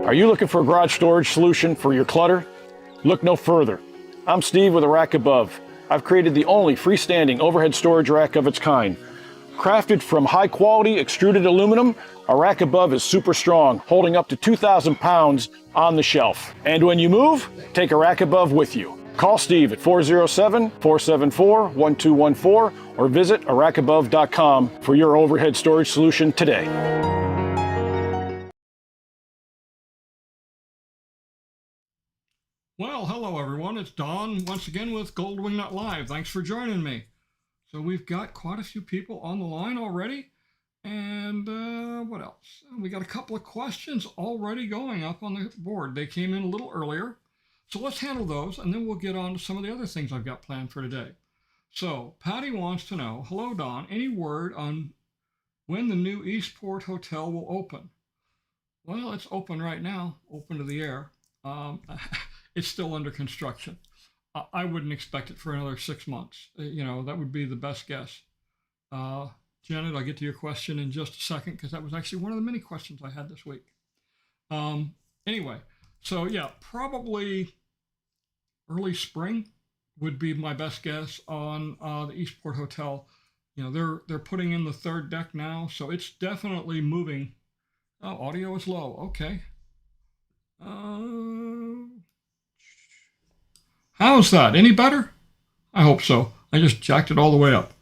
Are you looking for a garage storage solution for your clutter? Look no further. I'm Steve with A Rack Above. I've created the only freestanding overhead storage rack of its kind. Crafted from high-quality extruded aluminum, A Rack Above is super strong, holding up to 2,000 pounds on the shelf. And when you move, take A Rack Above with you. Call Steve at 407-474-1214 or visit arackabove.com for your overhead storage solution today. Well, hello everyone. It's Don once again with Gold Wingnut Live. Thanks for joining me. So we've got quite a few people on the line already. And what else? We got a couple of questions already going up on the board. They came in a little earlier. So let's handle those, and then we'll get on to some of the other things I've got planned for today. So Patty wants to know, hello, Don, any word on when the new Eastport Hotel will open? Well, it's open right now, open to the air. It's still under construction. I wouldn't expect it for another 6 months. That would be the best guess. Janet, I'll get to your question in just a second because that was actually one of the many questions I had this week. Anyway, so yeah, probably early spring would be my best guess on the Eastport Hotel. They're putting in the third deck now, so it's definitely moving. Oh, audio is low. Okay. How's that? Any better? I hope so. I just jacked it all the way up.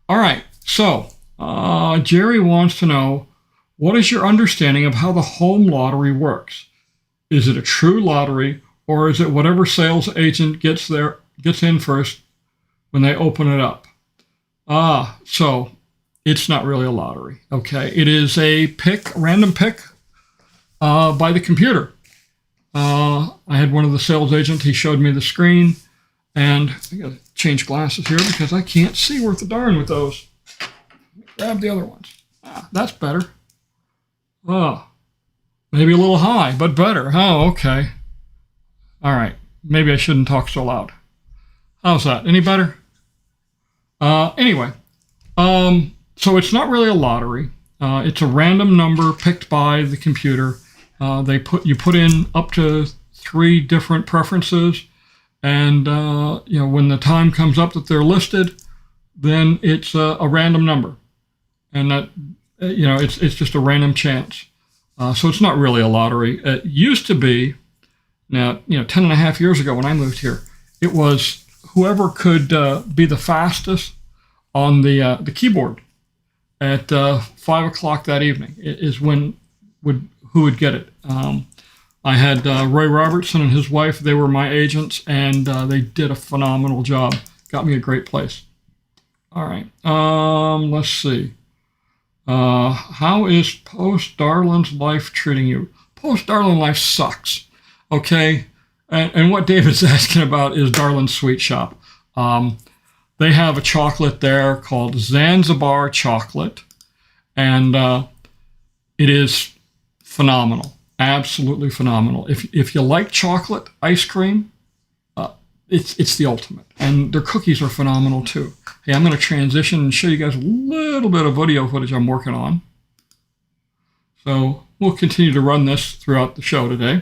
All right. So Jerry wants to know, what is your understanding of how the home lottery works? Is it a true lottery, or is it whatever sales agent gets in first when they open it up? So it's not really a lottery. Okay. It is a random pick by the computer. I had one of the sales agents, he showed me the screen, and I gotta change glasses here because I can't see worth a darn with those. Grab the other ones. That's better. Maybe a little high, but better. Oh, okay. All right. Maybe I shouldn't talk so loud. How's that? Any better? Anyway, so it's not really a lottery. It's a random number picked by the computer. You put in up to 3 different preferences, and when the time comes up that they're listed, then it's a random number, and that it's just a random chance. So it's not really a lottery. It used to be. Now 10 and a half years ago when I moved here, it was whoever could be the fastest on the keyboard at 5 o'clock that evening is who would get it. I had Roy Robertson and his wife. They were my agents, and they did a phenomenal job. Got me a great place. All right. Let's see. How is Post-Darlin's life treating you? Post-Darlin life sucks. Okay. And what David's asking about is Darlin's Sweet Shop. They have a chocolate there called Zanzibar chocolate, and it is phenomenal. Absolutely phenomenal. If you like chocolate ice cream, it's the ultimate. And their cookies are phenomenal too. Hey, I'm going to transition and show you guys a little bit of video footage I'm working on. So we'll continue to run this throughout the show today.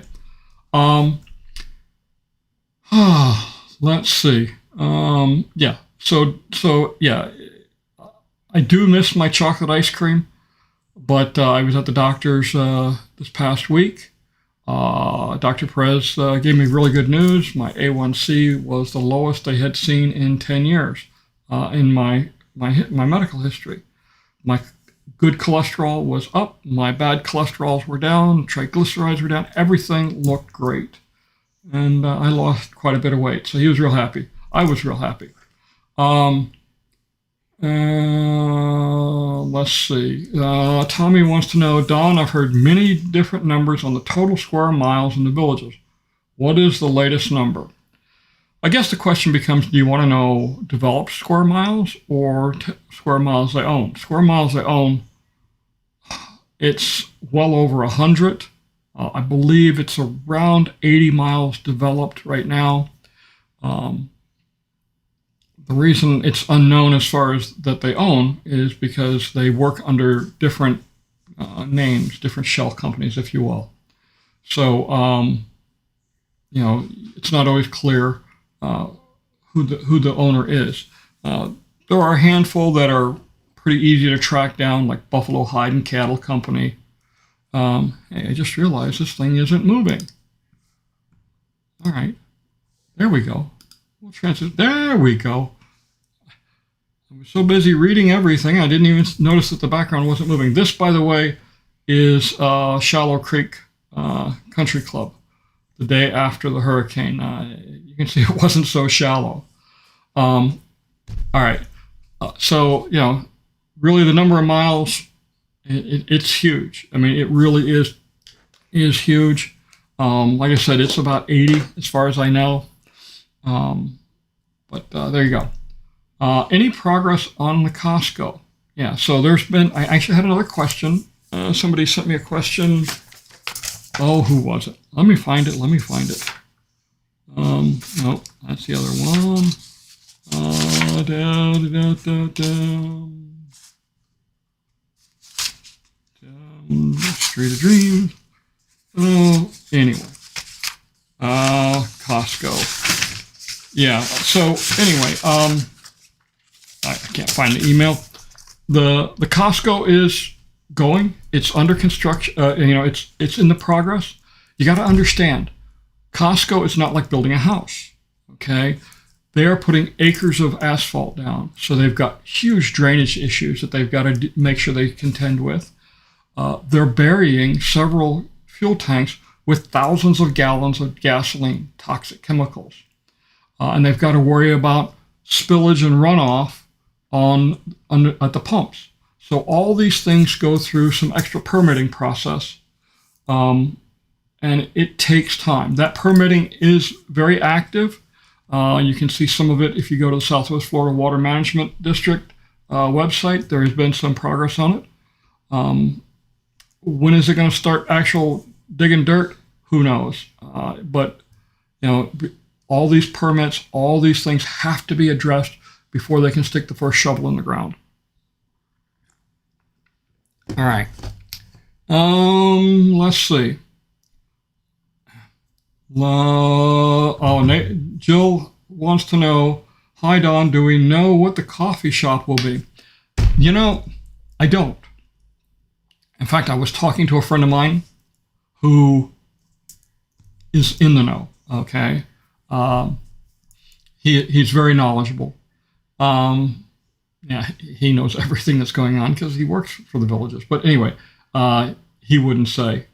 Let's see. Yeah. So yeah, I do miss my chocolate ice cream. But I was at the doctor's this past week. Dr. Perez gave me really good news. My A1C was the lowest they had seen in 10 years in my medical history. My good cholesterol was up. My bad cholesterols were down. Triglycerides were down. Everything looked great. And I lost quite a bit of weight. So he was real happy. I was real happy. Let's see. Tommy wants to know, Don, I've heard many different numbers on the total square miles in the villages. What is the latest number? I guess the question becomes, do you want to know developed square miles or square miles they own? Square miles they own, it's well over 100. I believe it's around 80 miles developed right now. The reason it's unknown as far as that they own is because they work under different names, different shell companies, if you will. So, it's not always clear who the owner is. There are a handful that are pretty easy to track down, like Buffalo Hide and Cattle Company. Hey, I just realized this thing isn't moving. All right, there we go. There we go. I was so busy reading everything, I didn't even notice that the background wasn't moving. This, by the way, is Shallow Creek Country Club, the day after the hurricane. You can see it wasn't so shallow. All right. So, really the number of miles, it's huge. I mean, it really is huge. Like I said, it's about 80 as far as I know. But there you go. Any progress on the Costco? Yeah, so I actually had another question. Somebody sent me a question. Oh, who was it? Let me find it. Nope, that's the other one. Street of Dreams. Anyway. Costco. Yeah, so anyway, I can't find the email. The Costco is going. It's under construction. It's in the progress. You got to understand, Costco is not like building a house. Okay, they are putting acres of asphalt down, so they've got huge drainage issues that they've got to make sure they contend with. They're burying several fuel tanks with thousands of gallons of gasoline, toxic chemicals, and they've got to worry about spillage and runoff at the pumps. So all these things go through some extra permitting process, and it takes time. That permitting is very active. You can see some of it if you go to the Southwest Florida Water Management District website. There has been some progress on it. When is it going to start actual digging dirt? Who knows? But all these permits, all these things have to be addressed before they can stick the first shovel in the ground. All right. Let's see. Jill wants to know, hi Don, do we know what the coffee shop will be? I don't. In fact, I was talking to a friend of mine who is in the know, okay? He's very knowledgeable. He knows everything that's going on because he works for the villages. But anyway, he wouldn't say,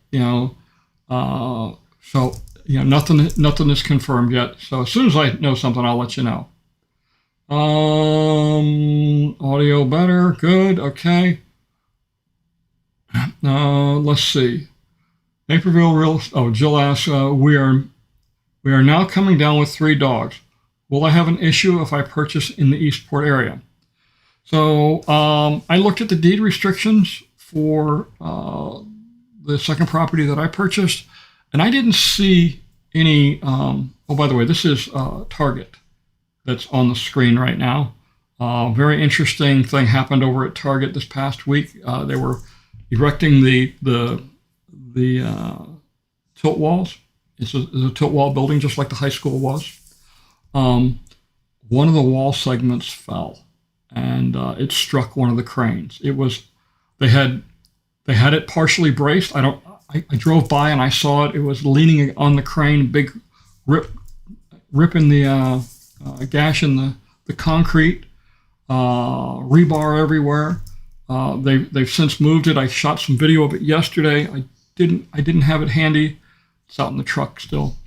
nothing is confirmed yet. So as soon as I know something, I'll let you know. Audio better, good, okay. Let's see. Naperville Jill asks, we are now coming down with 3 dogs. Will I have an issue if I purchase in the Eastport area? So I looked at the deed restrictions for the second property that I purchased, and I didn't see any. By the way, this is Target that's on the screen right now. Very interesting thing happened over at Target this past week. They were erecting the tilt walls. It's a tilt wall building, just like the high school was. One of the wall segments fell, and it struck one of the cranes. They had it partially braced. I drove by and I saw it. It was leaning on the crane, big rip in the gash in the concrete, rebar everywhere. They've since moved it. I shot some video of it yesterday. I didn't have it handy. It's out in the truck still.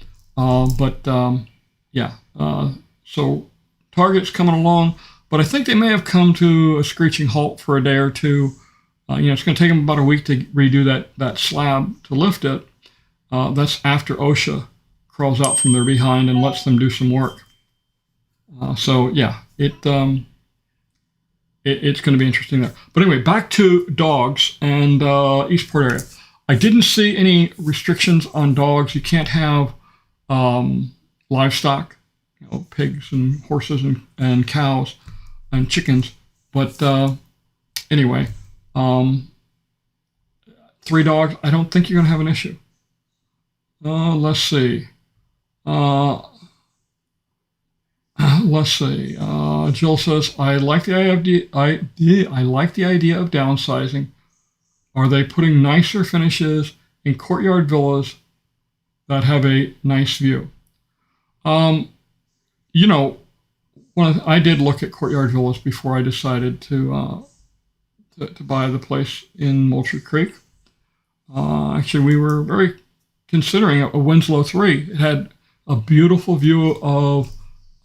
So Target's coming along, but I think they may have come to a screeching halt for a day or two. It's going to take them about a week to redo that slab to lift it. That's after OSHA crawls out from their behind and lets them do some work. It's going to be interesting there. But anyway, back to dogs and Eastport area. I didn't see any restrictions on dogs. You can't have livestock, pigs and horses and cows and chickens. But anyway, 3 dogs, I don't think you're going to have an issue. Let's see. Uh, let's see. Jill says, I like the I like the idea of downsizing. Are they putting nicer finishes in courtyard villas that have a nice view? Um, you know, I did look at courtyard villas before I decided to buy the place in Moultrie Creek. Actually, we were very considering a Winslow 3. It had a beautiful view of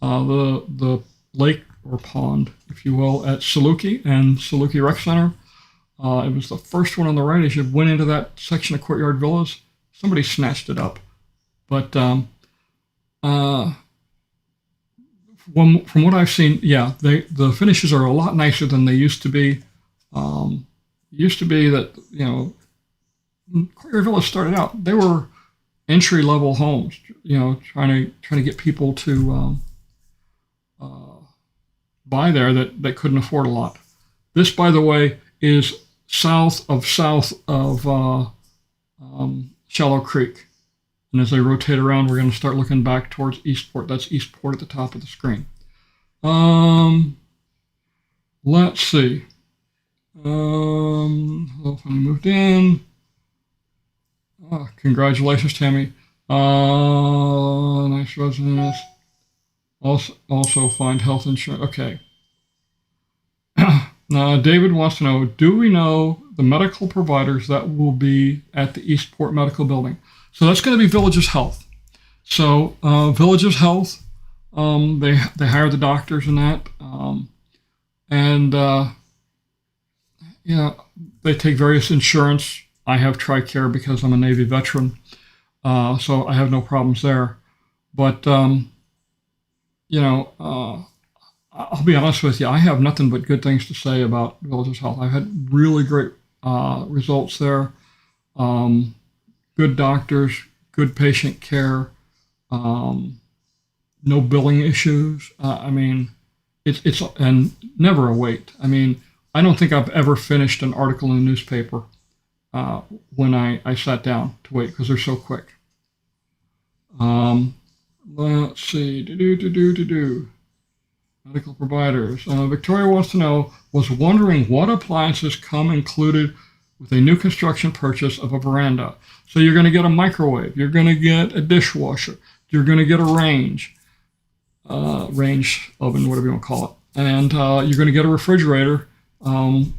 the lake or pond, if you will, at Saluki and Saluki Rec Center. It was the first one on the right as you went into that section of courtyard villas. Somebody snatched it up. But from what I've seen, yeah, the finishes are a lot nicer than they used to be. Used to be that, when courtyard villas started out, they were entry level homes, trying to get people to buy there that couldn't afford a lot. This, by the way, is south of Shallow Creek. And as I rotate around, we're going to start looking back towards Eastport. That's Eastport at the top of the screen. Let's see. When we moved in. Congratulations, Tammy. Nice residence. Also find health insurance. Okay. Now, David wants to know, do we know the medical providers that will be at the Eastport Medical Building? So that's going to be Villages Health. So Villages Health, they hire the doctors and that. They take various insurance. I have TRICARE because I'm a Navy veteran. So I have no problems there. But, I'll be honest with you, I have nothing but good things to say about Villages Health. I've had really great results there. Good doctors, good patient care, no billing issues. It's and never a wait. I don't think I've ever finished an article in a newspaper when I sat down to wait because they're so quick. Let's see. Medical providers. Victoria wants to know, was wondering what appliances come included with a new construction purchase of a veranda. So you're going to get a microwave. You're going to get a dishwasher. You're going to get a range oven, whatever you want to call it. And you're going to get a refrigerator. And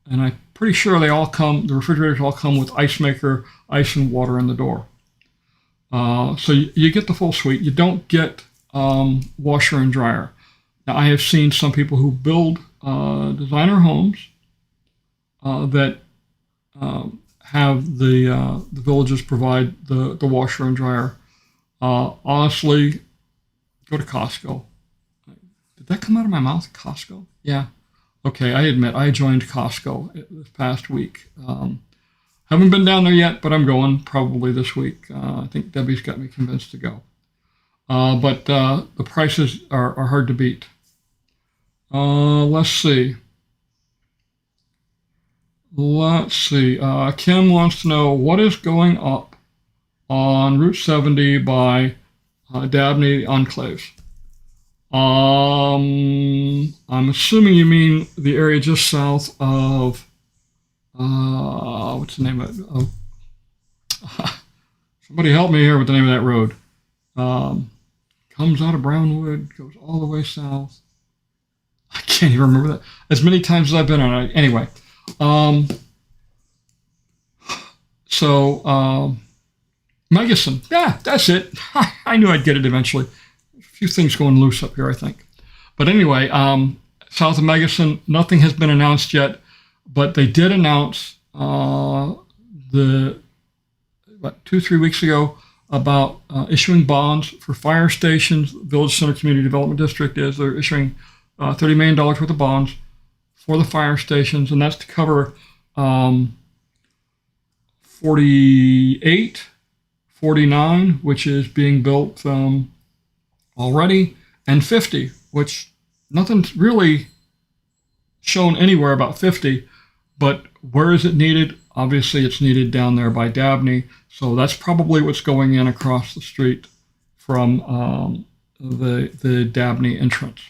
I'm pretty sure the refrigerators all come with ice maker, ice and water in the door. So you get the full suite. You don't get washer and dryer. Now, I have seen some people who build designer homes that have the villages provide the washer and dryer. Honestly, go to Costco. Did that come out of my mouth? Costco? Yeah. Okay, I admit I joined Costco this past week. Haven't been down there yet, but I'm going probably this week. I think Debbie's got me convinced to go. But the prices are hard to beat. Let's see. Kim wants to know what is going up on Route 70 by Dabney Enclaves. I'm assuming you mean the area just south of what's the name of it? Somebody help me here with the name of that road. Comes out of Brownwood, goes all the way south. I can't even remember that. As many times as I've been on it. Anyway. Megison. Yeah, that's it. I knew I'd get it eventually. A few things going loose up here, I think. But anyway, south of Megison, nothing has been announced yet, but they did announce 2-3 weeks ago about issuing bonds for fire stations. Village Center Community Development District they're issuing $30 million worth of bonds for the fire stations, and that's to cover 48, 49, which is being built already, and 50, which nothing's really shown anywhere about 50, but where is it needed? Obviously, it's needed down there by Dabney, so that's probably what's going in across the street from the Dabney entrance.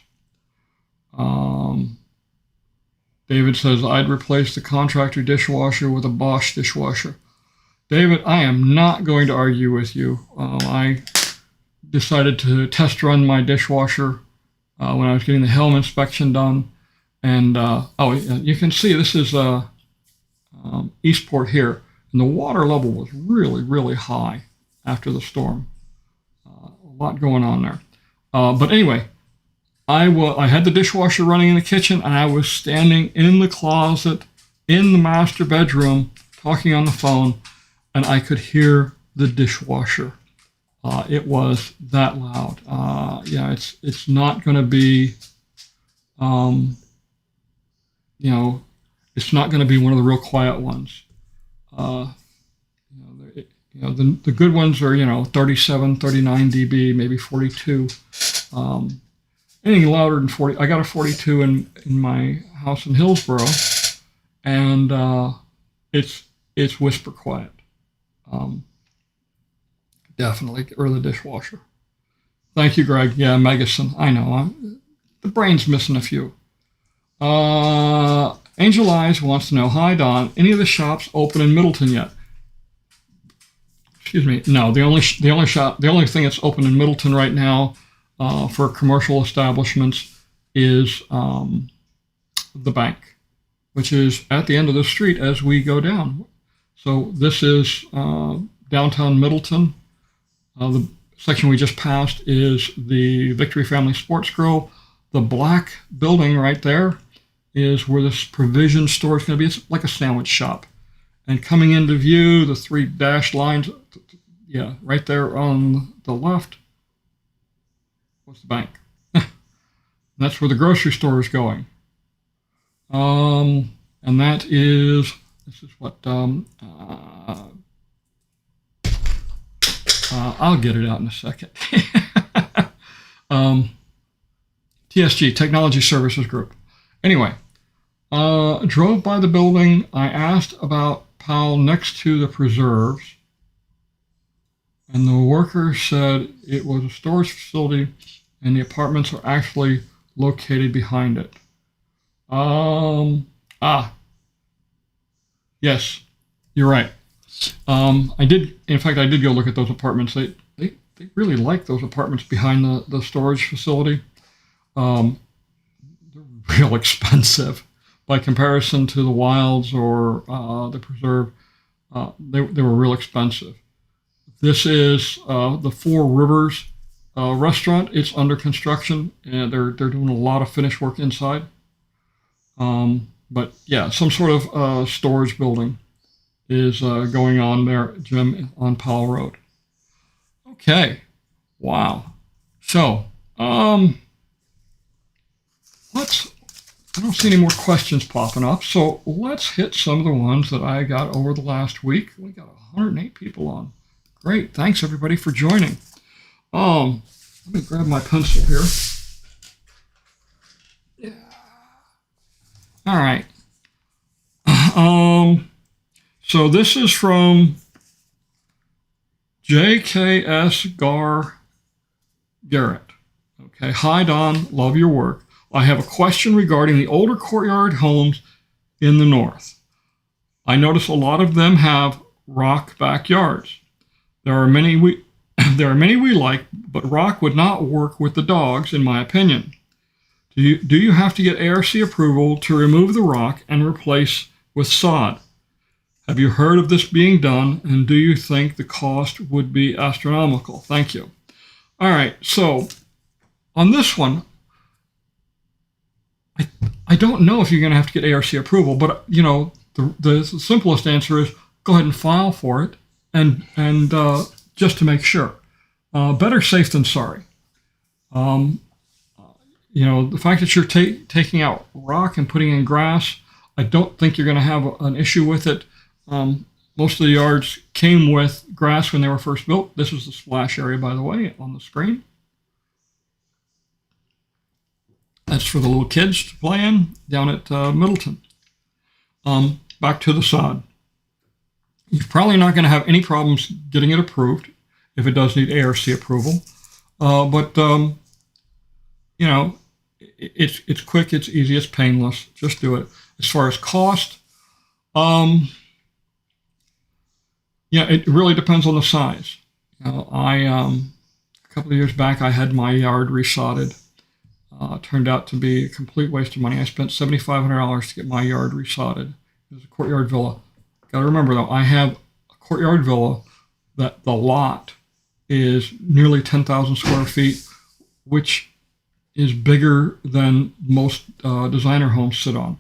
David says, I'd replace the contractor dishwasher with a Bosch dishwasher. David, I am not going to argue with you. I decided to test run my dishwasher when I was getting the helm inspection done. And, you can see this is Eastport here. And the water level was really, really high after the storm. A lot going on there. But anyway, I had the dishwasher running in the kitchen, and I was standing in the closet in the master bedroom talking on the phone, and I could hear the dishwasher. It was that loud. It's not going to be, it's not going to be one of the real quiet ones. The good ones are 37, 39 dB, maybe 42. Anything louder than 40. I got a 42 in my house in Hillsboro, and it's whisper quiet. Definitely get rid of the dishwasher. Thank you, Greg. Yeah, Megason. I know. The brain's missing a few. Angel Eyes wants to know, hi, Don, any of the shops open in Middleton yet? Excuse me. No, the only thing that's open in Middleton right now for commercial establishments is the bank, which is at the end of the street as we go down. So this is downtown Middleton. The section we just passed is the Victory Family Sports Grill. The black building right there is where this provision store is going to be. It's like a sandwich shop. And coming into view, the 3 dashed lines, right there on the left, what's the bank? That's where the grocery store is going. And this is what, I'll get it out in a second. TSG, Technology Services Group. Anyway, drove by the building. I asked about Powell next to the preserves, and the worker said it was a storage facility and the apartments are actually located behind it. Yes, you're right. I did go look at those apartments. They really like those apartments behind the storage facility. They're real expensive by comparison to the Wilds or the Preserve. They were real expensive. This is the Four Rivers restaurant. It's under construction, and they're doing a lot of finish work inside. But yeah, some sort of storage building is going on there, Jim, on Powell Road. Okay, wow. So I don't see any more questions popping up, so let's hit some of the ones that I got over the last week. We got 108 people on. Great, thanks everybody for joining. Let me grab my pencil here. Yeah. All right. So this is from JKS Garrett. Okay, hi Don, love your work. I have a question regarding the older courtyard homes in the north. I notice a lot of them have rock backyards. There are many we like, but rock would not work with the dogs, in my opinion. Do you have to get ARC approval to remove the rock and replace with sod? Have you heard of this being done, and do you think the cost would be astronomical? Thank you. All right, so on this one, I don't know if you're going to have to get ARC approval, but the simplest answer is go ahead and file for it, and just to make sure. Better safe than sorry. The fact that you're taking out rock and putting in grass, I don't think you're going to have an issue with it. Most of the yards came with grass when they were first built. This is the splash area, by the way, on the screen. That's for the little kids to play in down at Middleton. Back to the sod. You're probably not going to have any problems getting it approved if it does need ARC approval. But it's quick, it's easy, it's painless. Just do it. As far as cost, it really depends on the size. A couple of years back, I had my yard resodded. Turned out to be a complete waste of money. I spent $7,500 to get my yard resodded. It was a courtyard villa. Got to remember though, I have a courtyard villa that the lot is nearly 10,000 square feet, which is bigger than most designer homes sit on.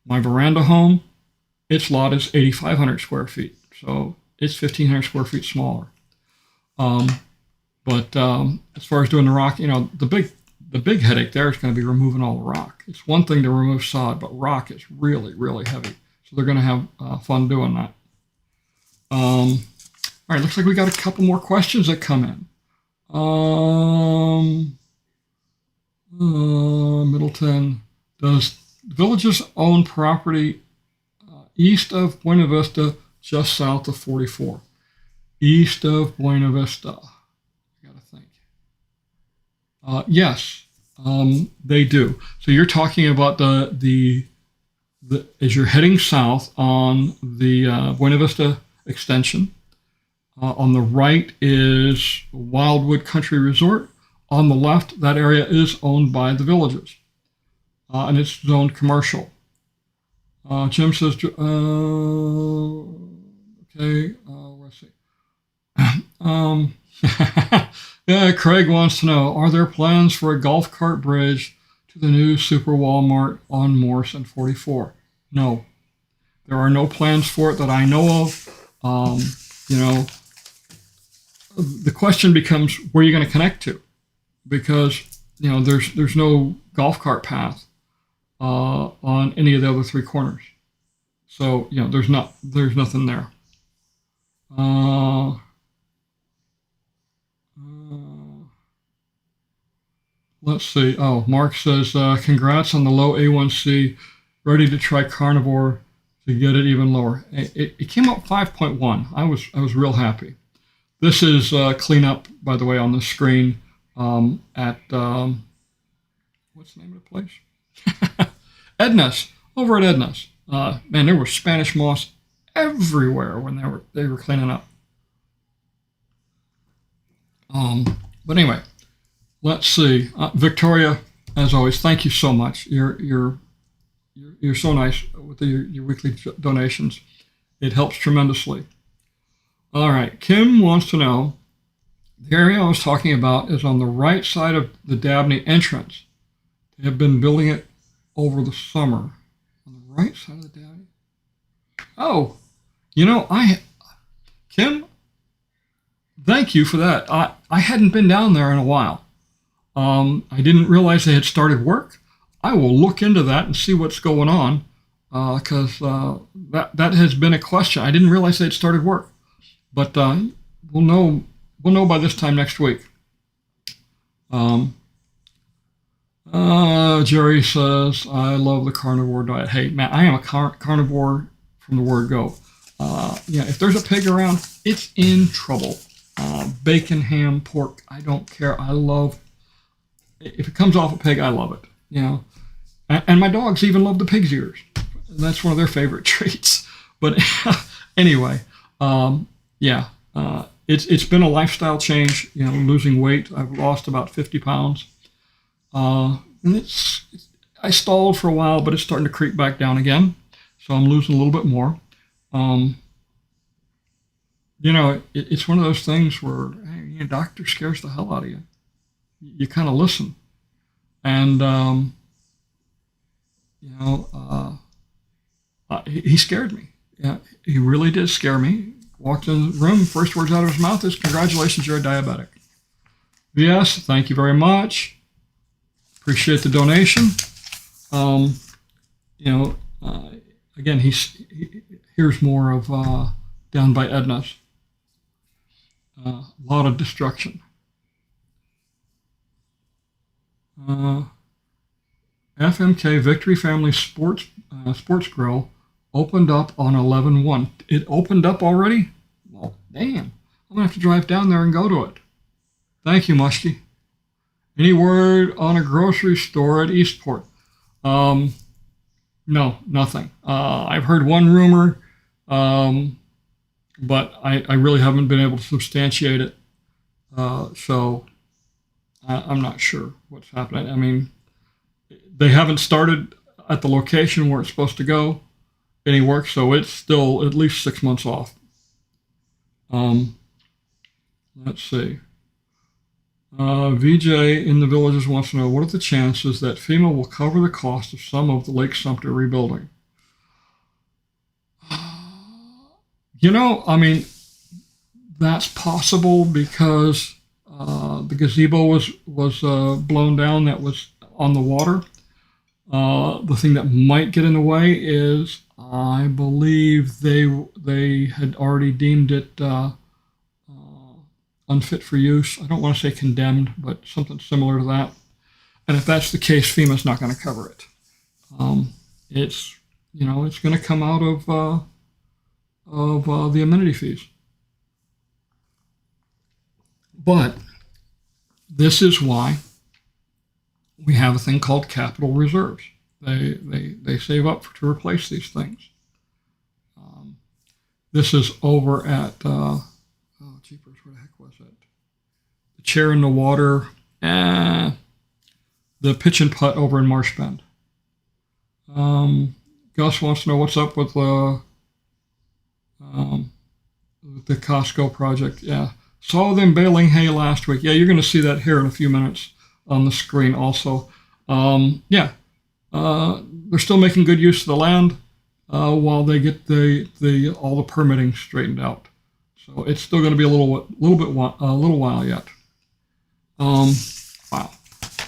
My veranda home, its lot is 8,500 square feet, so it's 1,500 square feet smaller. But as far as doing the rock, the big headache there is going to be removing all the rock. It's one thing to remove sod, but rock is really, really heavy. So they're going to have fun doing that. All right, looks like we got a couple more questions that come in. Middleton, does villages own property east of Buena Vista, just south of 44? East of Buena Vista. I got to think. Yes, they do. So you're talking about the as you're heading south on the Buena Vista extension. On the right is Wildwood Country Resort. On the left, that area is owned by the villages, and it's zoned commercial. Jim says, okay, let's see. Yeah, Craig wants to know, are there plans for a golf cart bridge to the new Super Walmart on Morse and 44? No, there are no plans for it that I know of. The question becomes, where are you going to connect to? Because, there's no golf cart path on any of the other three corners. So, there's nothing there. Let's see. Oh, Mark says, congrats on the low A1C. Ready to try carnivore to get it even lower. It came up 5.1. I was real happy. This is cleanup, by the way, on the screen at, what's the name of the place? Edna's, over at Edna's. Man, there was Spanish moss everywhere when they were cleaning up. But anyway, let's see. Victoria, as always, thank you so much. You're so nice with your weekly donations. It helps tremendously. All right, Kim wants to know, the area I was talking about is on the right side of the Dabney entrance. They have been building it over the summer. On the right side of the Dabney? Oh, Kim, thank you for that. I hadn't been down there in a while. I didn't realize they had started work. I will look into that and see what's going on, because that has been a question. I didn't realize they had started work. But we'll know by this time next week. Jerry says, I love the carnivore diet. Hey, man, I am a carnivore from the word go. If there's a pig around, it's in trouble. Bacon, ham, pork, I don't care. If it comes off a pig, I love it. And my dogs even love the pig's ears. That's one of their favorite treats. But anyway, it's been a lifestyle change, losing weight. I've lost about 50 pounds. And I stalled for a while, but it's starting to creep back down again. So I'm losing a little bit more. It's one of those things where, hey, doctor scares the hell out of you. You kind of listen. And, he scared me. Yeah, he really did scare me. Walked in the room, first words out of his mouth is, congratulations, you're a diabetic. Yes, thank you very much. Appreciate the donation. Again, here's more of down by Edna's. A lot of destruction. FMK Victory Family Sports Grill opened up on 11/1. It opened up already? Well, damn. I'm going to have to drive down there and go to it. Thank you, Muskie. Any word on a grocery store at Eastport? No, nothing. I've heard one rumor, but I really haven't been able to substantiate it. So I'm not sure what's happening. I mean, they haven't started at the location where it's supposed to go any work, so it's still at least 6 months off. Let's see. VJ in the Villages wants to know, what are the chances that FEMA will cover the cost of some of the Lake Sumter rebuilding? I mean, that's possible because the gazebo was blown down that was on the water. The thing that might get in the way is I believe they had already deemed it unfit for use. I don't want to say condemned, but something similar to that. And if that's the case, FEMA's not going to cover it. It's going to come out of the amenity fees. But this is why we have a thing called capital reserves. They save up to replace these things. This is over at jeepers, where the heck was it? The Chair in the Water, the Pitch and Putt over in Marsh Bend. Gus wants to know what's up with the Costco project. Yeah, saw them baling hay last week. Yeah, you're going to see that here in a few minutes on the screen also. They're still making good use of the land while they get all the permitting straightened out. So it's still going to be a little while yet. Wow.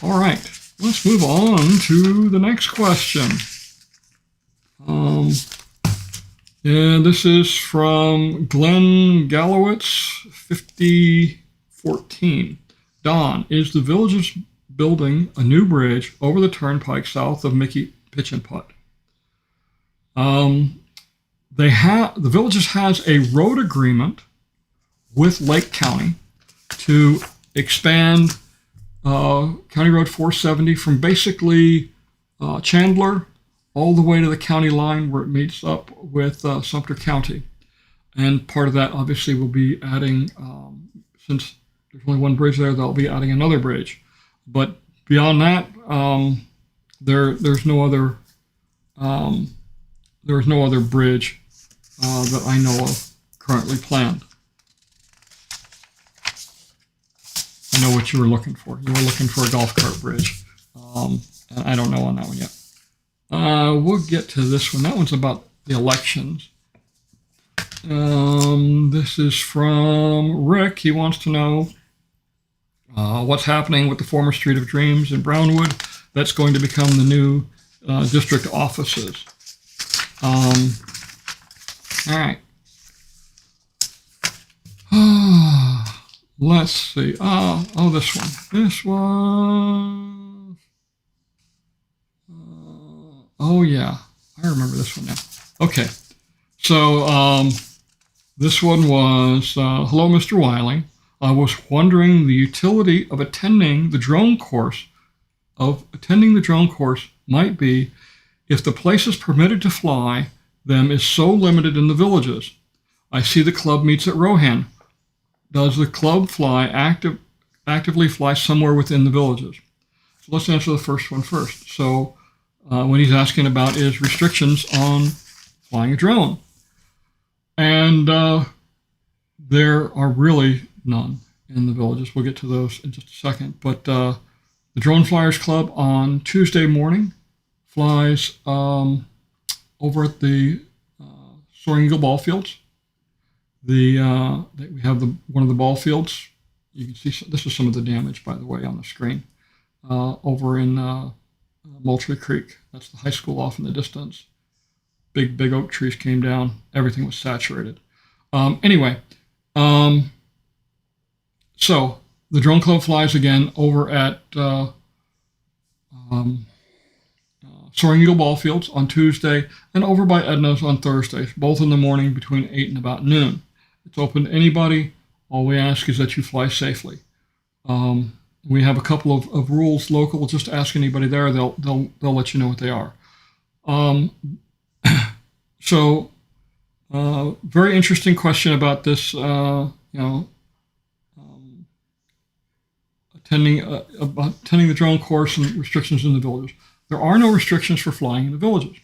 All right, let's move on to the next question. And this is from Glenn Gallowitz, 5014. Don, is the Villages building a new bridge over the turnpike south of Mickey Pitch and Putt? The Villages has a road agreement with Lake County to expand County Road 470 from basically Chandler all the way to the county line where it meets up with Sumter County. And part of that obviously will be adding, since there's only one bridge there, they'll be adding another bridge. But beyond that, there's no other bridge that I know of currently planned. I know what you were looking for. You were looking for a golf cart bridge. I don't know on that one yet. We'll get to this one. That one's about the elections. This is from Rick. He wants to know what's happening with the former Street of Dreams in Brownwood. That's going to become the new district offices. All right. Let's see. This one. This one. Oh, yeah. I remember this one now. Okay. So this one was, hello, Mr. Wiley. I was wondering the utility of attending the drone course might be if the places permitted to fly them is so limited in the Villages. I see the club meets at Rohan. Does the club actively fly somewhere within the Villages? So let's answer the first one first. So what he's asking about is restrictions on flying a drone. And there are really none in the Villages. We'll get to those in just a second. But the Drone Flyers Club on Tuesday morning flies over at the Soaring Eagle ball fields. We have one of the ball fields. You can see this is some of the damage, by the way, on the screen. Over in Moultrie Creek. That's the high school off in the distance. Big oak trees came down. Everything was saturated. So the drone club flies again over at Soaring Eagle Ball Fields on Tuesday, and over by Edna's on Thursdays, both in the morning between 8 and about noon. It's open to anybody. All we ask is that you fly safely. We have a couple of rules local. Just ask anybody there. They'll let you know what they are. Very interesting question about this. Attending the drone course and restrictions in the villages. There are no restrictions for flying in the villages.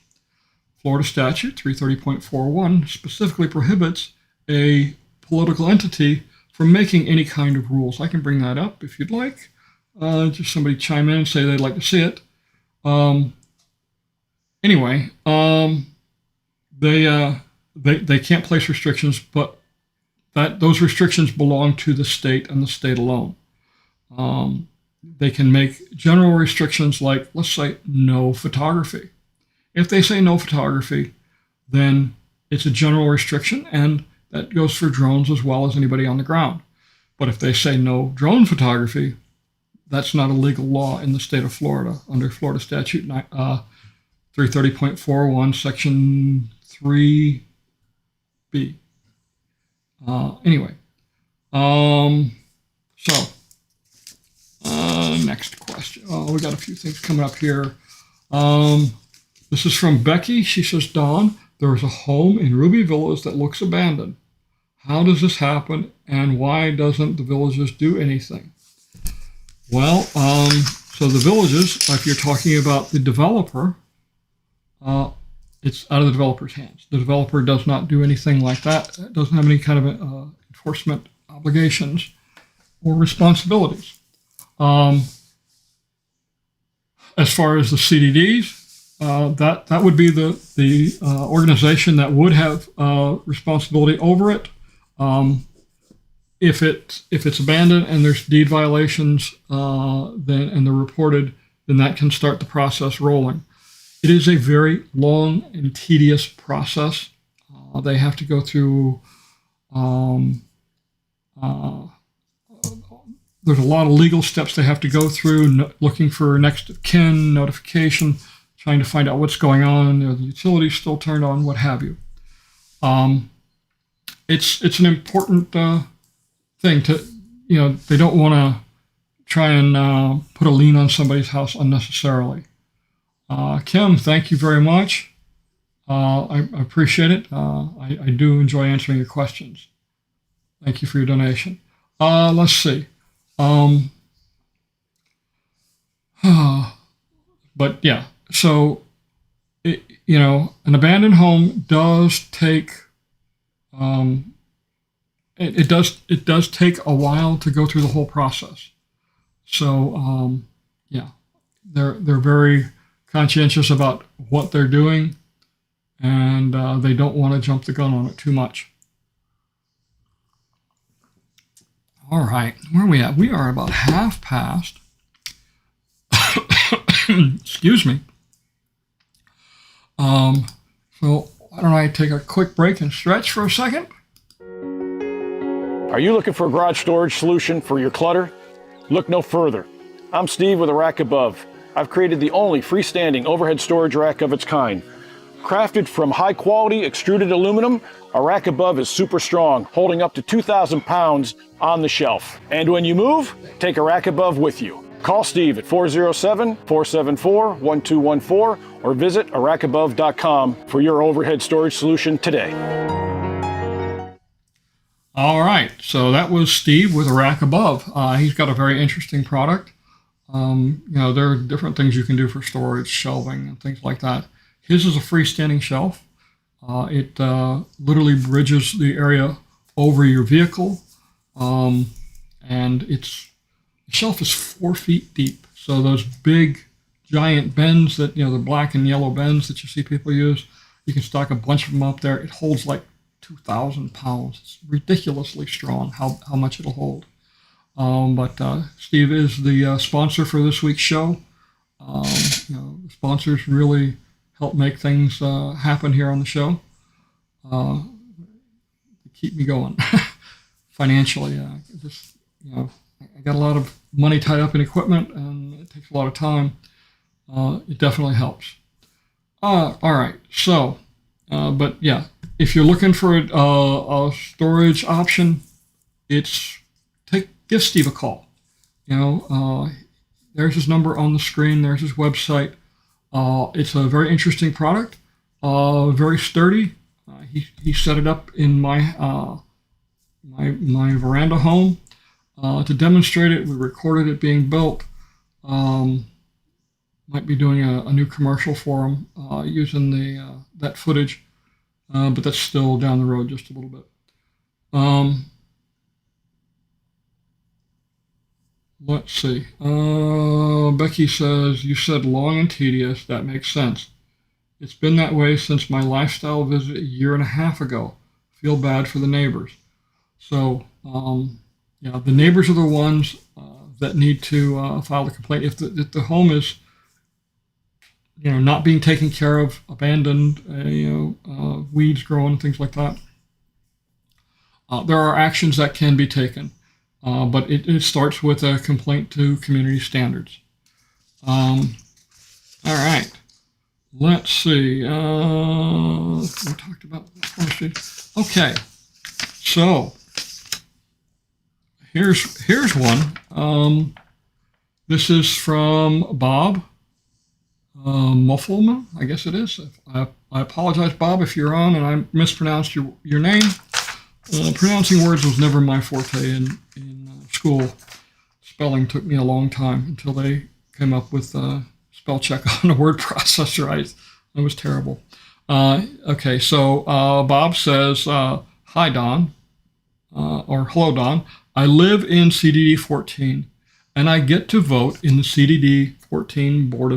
Florida statute 330.41 specifically prohibits a political entity from making any kind of rules. I can bring that up if you'd like. Just somebody chime in and say they'd like to see it. They can't place restrictions, but those restrictions belong to the state and the state alone. They can make general restrictions like, let's say, no photography. If they say no photography, then it's a general restriction, and that goes for drones as well as anybody on the ground. But if they say no drone photography, that's not a legal law in the state of Florida under Florida statute 330.41, section 3B. Next question. Oh, we got a few things coming up here. This is from Becky. She says, Don, there is a home in Ruby Villas that looks abandoned. How does this happen, and why doesn't the villages do anything? Well, so the villages, if you're talking about the developer, it's out of the developer's hands. The developer does not do anything like that. It doesn't have any kind of enforcement obligations or responsibilities. As far as the CDDs, that would be the organization that would have responsibility over it. If it's abandoned and there's deed violations, and they're reported, then that can start the process rolling. It is a very long and tedious process. They have to go through. There's a lot of legal steps they have to go through, looking for next of kin, notification, trying to find out what's going on, the utilities still turned on, what have you. It's an important thing to, they don't want to try and put a lien on somebody's house unnecessarily. Kim, thank you very much. I appreciate it. I do enjoy answering your questions. Thank you for your donation. Let's see. But yeah, so an abandoned home does take it does take a while to go through the whole process. So they're very conscientious about what they're doing, and they don't want to jump the gun on it too much. All right, where are we at? We are about half past. Excuse me. So why don't I take a quick break and stretch for a second? Are you looking for a garage storage solution for your clutter? Look no further. I'm Steve with a Rack Above. I've created the only freestanding overhead storage rack of its kind. Crafted from high-quality extruded aluminum, a Rack Above is super strong, holding up to 2,000 pounds on the shelf. And when you move, take a Rack Above with you. Call Steve at 407-474-1214 or visit arackabove.com for your overhead storage solution today. All right, so that was Steve with a Rack Above. He's got a very interesting product. There are different things you can do for storage, shelving, and things like that. His is a freestanding shelf. It literally bridges the area over your vehicle, and the shelf is 4 feet deep. So those big, giant bins that, the black and yellow bins that you see people use, you can stock a bunch of them up there. It holds like 2,000 pounds. It's ridiculously strong how much it'll hold. But Steve is the sponsor for this week's show. The sponsors really help make things happen here on the show. Keep me going financially. I got a lot of money tied up in equipment, and it takes a lot of time. It definitely helps. All right. So, but yeah, if you're looking for a storage option, give Steve a call. You know, there's his number on the screen. There's his website. It's a very interesting product. Very sturdy. He set it up in my veranda home to demonstrate it. We recorded it being built. Might be doing a new commercial for him using that footage, but that's still down the road just a little bit. Let's see. Becky says, you said long and tedious. That makes sense. It's been that way since my lifestyle visit a year and a half ago. Feel bad for the neighbors. So, yeah, the neighbors are the ones that need to file the complaint. If the home is, not being taken care of, abandoned, weeds growing, things like that, there are actions that can be taken. But it starts with a complaint to community standards. All right. Let's see. We talked about this. Okay. So here's one. This is from Bob Muffelman, I guess it is. I apologize, Bob, if you're on and I mispronounced your name. Pronouncing words was never my forte in school. Spelling took me a long time until they came up with spell check on the word processor. I was terrible. Okay, so Bob says, hi, Don, or hello, Don. I live in CDD 14, and I get to vote in the CDD 14 for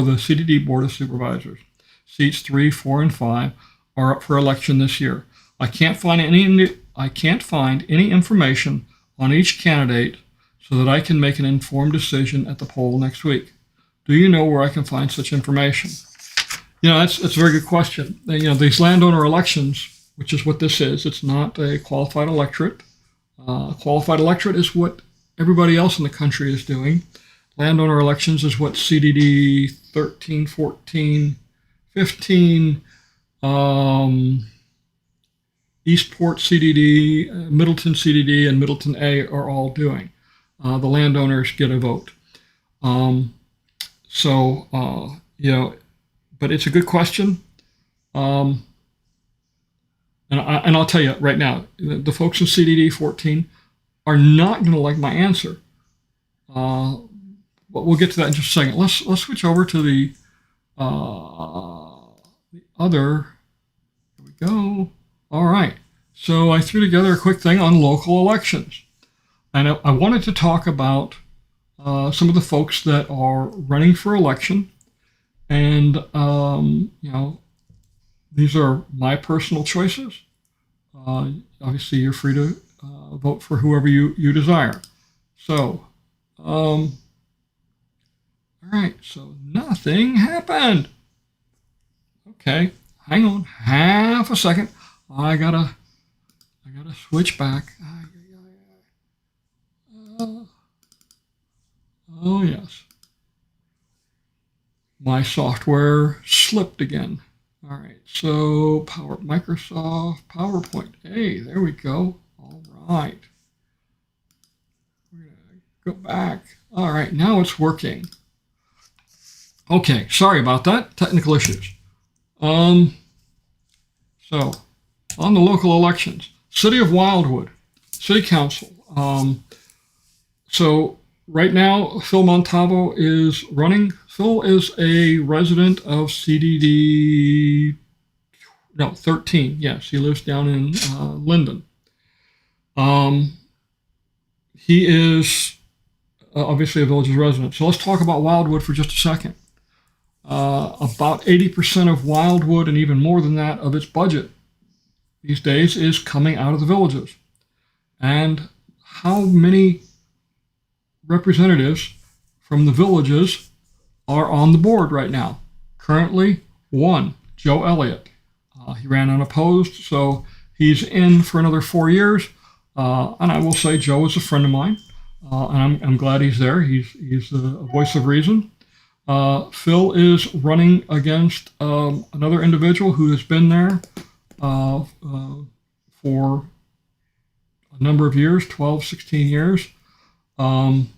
the CDD Board of Supervisors. Seats 3, 4, and 5 are up for election this year. I can't find any information on each candidate so that I can make an informed decision at the poll next week. Do you know where I can find such information? That's a very good question. These landowner elections, which is what this is, it's not a qualified electorate. Qualified electorate is what everybody else in the country is doing. Landowner elections is what CDD 13, 14, 15, Eastport CDD, Middleton CDD, and Middleton A are all doing. The landowners get a vote. But it's a good question. And I'll tell you right now, the folks in CDD 14 are not going to like my answer. But we'll get to that in just a second. Let's switch over to the other. Here we go. All right. So I threw together a quick thing on local elections. And I wanted to talk about some of the folks that are running for election. And, these are my personal choices. Obviously, you're free to vote for whoever you desire. So, all right. So nothing happened. Okay. Hang on half a second. I gotta switch back. Oh yes. My software slipped again. All right, so Microsoft PowerPoint. Hey, there we go. All right. We're gonna go back. All right, now it's working. Okay, sorry about that. Technical issues. So on the local elections, City of Wildwood, City Council. So right now, Phil Montalvo is running. Phil is a resident of CDD 13. Yes, he lives down in Linden. He is obviously a village's resident. So let's talk about Wildwood for just a second. About 80% of Wildwood, and even more than that, of its budget these days is coming out of the villages. And how many representatives from the villages are on the board right now? Currently, one, Joe Elliott. He ran unopposed, so he's in for another 4 years. And I will say Joe is a friend of mine, and I'm glad he's there. He's a voice of reason. Phil is running against another individual who has been there for a number of years, 12, 16 years. From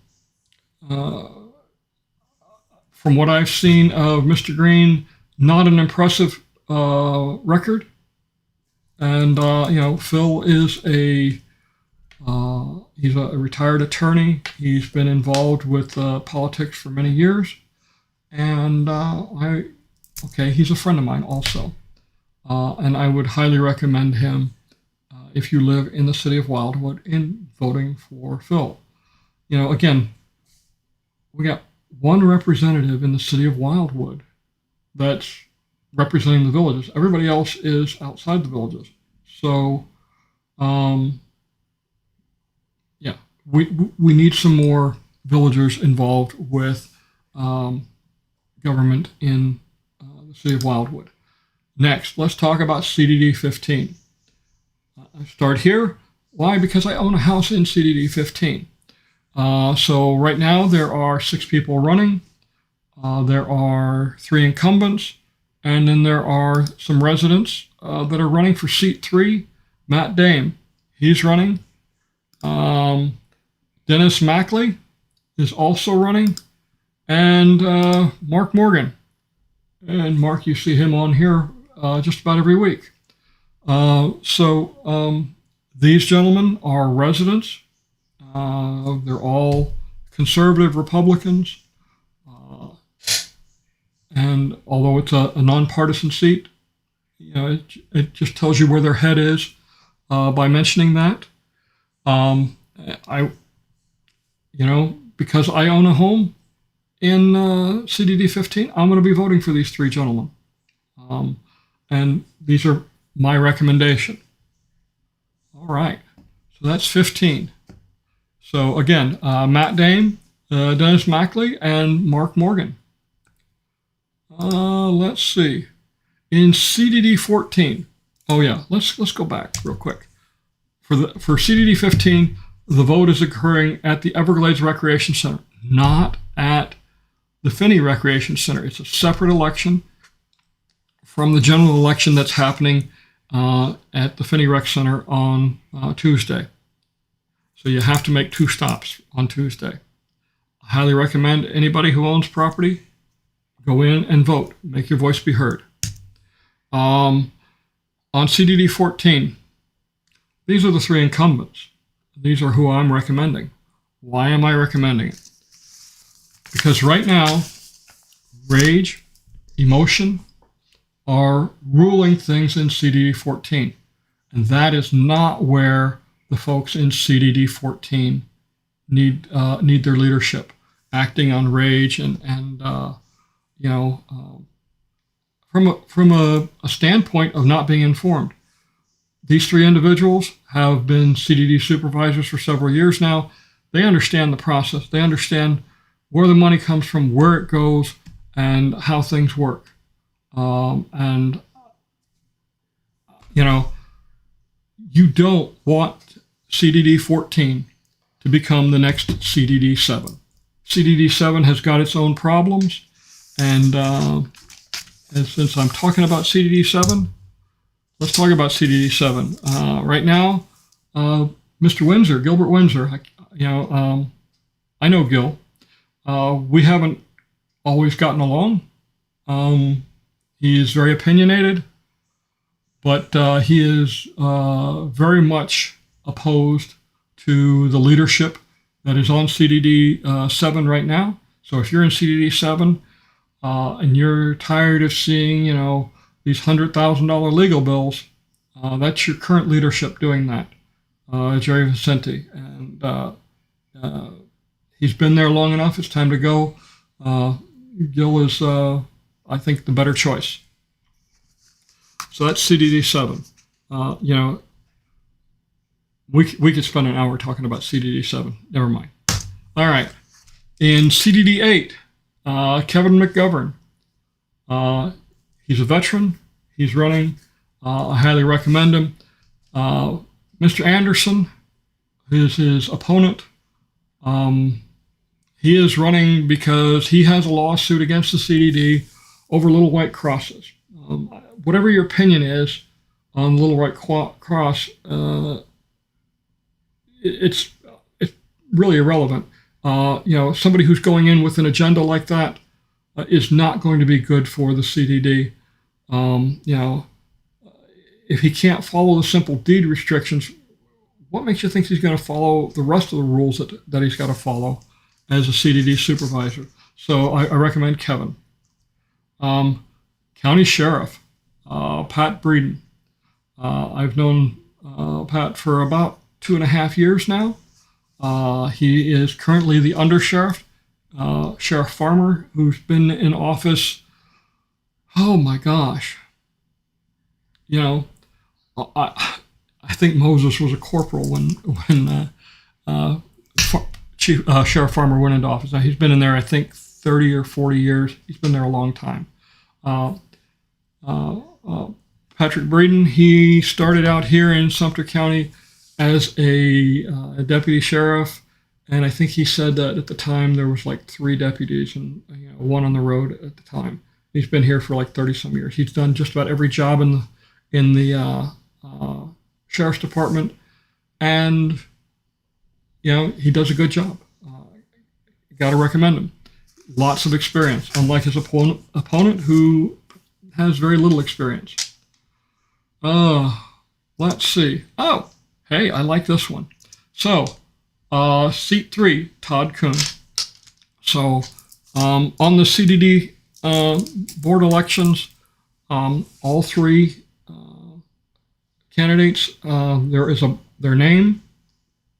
what I've seen of Mr. Green, not an impressive record. And, Phil is he's a retired attorney. He's been involved with politics for many years. And he's a friend of mine also. And I would highly recommend him if you live in the city of Wildwood in voting for Phil. Again, we got one representative in the city of Wildwood that's representing the villages. Everybody else is outside the villages. So, we need some more villagers involved with government in the city of Wildwood. Next, let's talk about CDD 15. I start here. Why? Because I own a house in CDD 15. So right now there are 6 people running. There are 3 incumbents, and then there are some residents that are running for seat 3. Matt Dame, he's running. Dennis Mackley is also running, and Mark Morgan. And Mark, you see him on here just about every week. These gentlemen are residents. They're all conservative Republicans. And although it's a nonpartisan seat, it just tells you where their head is by mentioning that. Because I own a home in CDD 15, I'm going to be voting for these 3 gentlemen. And these are my recommendation. All right. So that's 15. So again, Matt Dame, Dennis Mackley, and Mark Morgan. Let's see. In CDD 14, let's go back real quick. For CDD 15, the vote is occurring at the Everglades Recreation Center, not at the Finney Recreation Center. It's a separate election from the general election that's happening at the Finney Rec Center on Tuesday. So you have to make 2 stops on Tuesday. I highly recommend anybody who owns property, go in and vote. Make your voice be heard. On CDD 14, these are the 3 incumbents. These are who I'm recommending. Why am I recommending it? Because right now, rage, emotion are ruling things in CDD 14. And that is not where the folks in CDD 14 need their leadership, acting on rage from a standpoint of not being informed. These 3 individuals have been CDD supervisors for several years now. They understand the process. They understand where the money comes from, where it goes, and how things work. You don't want CDD 14 to become the next CDD 7. CDD 7 has got its own problems, and since I'm talking about CDD 7, let's talk about CDD 7. Right now, Mr. Windsor, Gilbert Windsor, I know Gil. We haven't always gotten along. He is very opinionated, but he is very much opposed to the leadership that is on CDD 7 right now. So if you're in CDD 7 and you're tired of seeing, these $100,000 legal bills, that's your current leadership doing that, Jerry Vicente. And he's been there long enough. It's time to go. Gil is, I think, the better choice. So that's CDD 7. We could spend an hour talking about CDD 7. Never mind. All right. In CDD 8, Kevin McGovern. He's a veteran. He's running. I highly recommend him. Mr. Anderson is his opponent. He is running because he has a lawsuit against the CDD over little white crosses. Whatever your opinion is on little white cross, it's really irrelevant. Somebody who's going in with an agenda like that is not going to be good for the CDD. If he can't follow the simple deed restrictions, what makes you think he's going to follow the rest of the rules that he's got to follow as a CDD supervisor? So I recommend Kevin. County Sheriff, Pat Breeden. I've known Pat for about 2.5 years now. He is currently the undersheriff, Sheriff Farmer, who's been in office, oh my gosh. I think Moses was a corporal when Sheriff Farmer went into office. Now, he's been in there, I think, 30 or 40 years. He's been there a long time. Patrick Breeden, he started out here in Sumter County as a deputy sheriff, and I think he said that at the time there was like 3 deputies and one on the road at the time. He's been here for like 30 some years. He's done just about every job in the sheriff's department, and he does a good job. Got to recommend him. Lots of experience, unlike his opponent who has very little experience. Let's see. Oh, hey, I like this one. So, seat 3, Todd Kuhn. So, on the CDD board elections, all 3 candidates, there is their name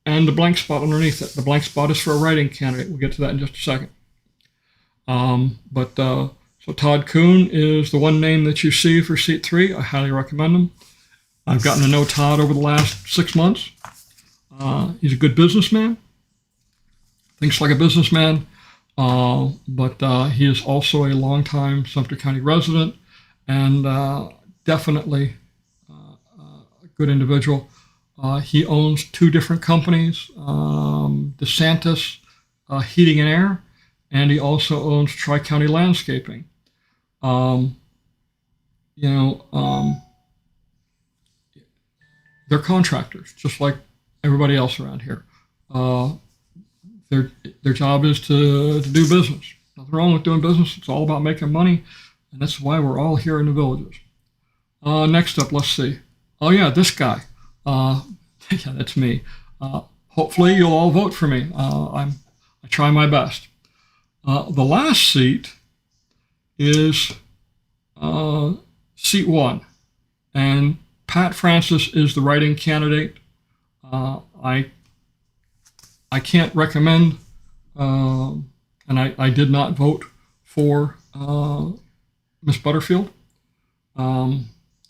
and a blank spot underneath it. The blank spot is for a writing candidate. We'll get to that in just a second. So Todd Kuhn is the one name that you see for seat 3. I highly recommend him. I've gotten to know Todd over the last 6 months. He's a good businessman. Thinks like a businessman. But he is also a longtime Sumter County resident and definitely a good individual. He owns 2 different companies, DeSantis Heating and Air, and he also owns Tri-County Landscaping. They're contractors, just like everybody else around here. Their job is to do business. Nothing wrong with doing business. It's all about making money, and that's why we're all here in the villages. Next up, let's see. Oh yeah, this guy. Yeah, that's me. Hopefully you'll all vote for me. I try my best. The last seat is seat 1, and Pat Francis is the writing candidate. I can't recommend, and I did not vote for Miss Butterfield.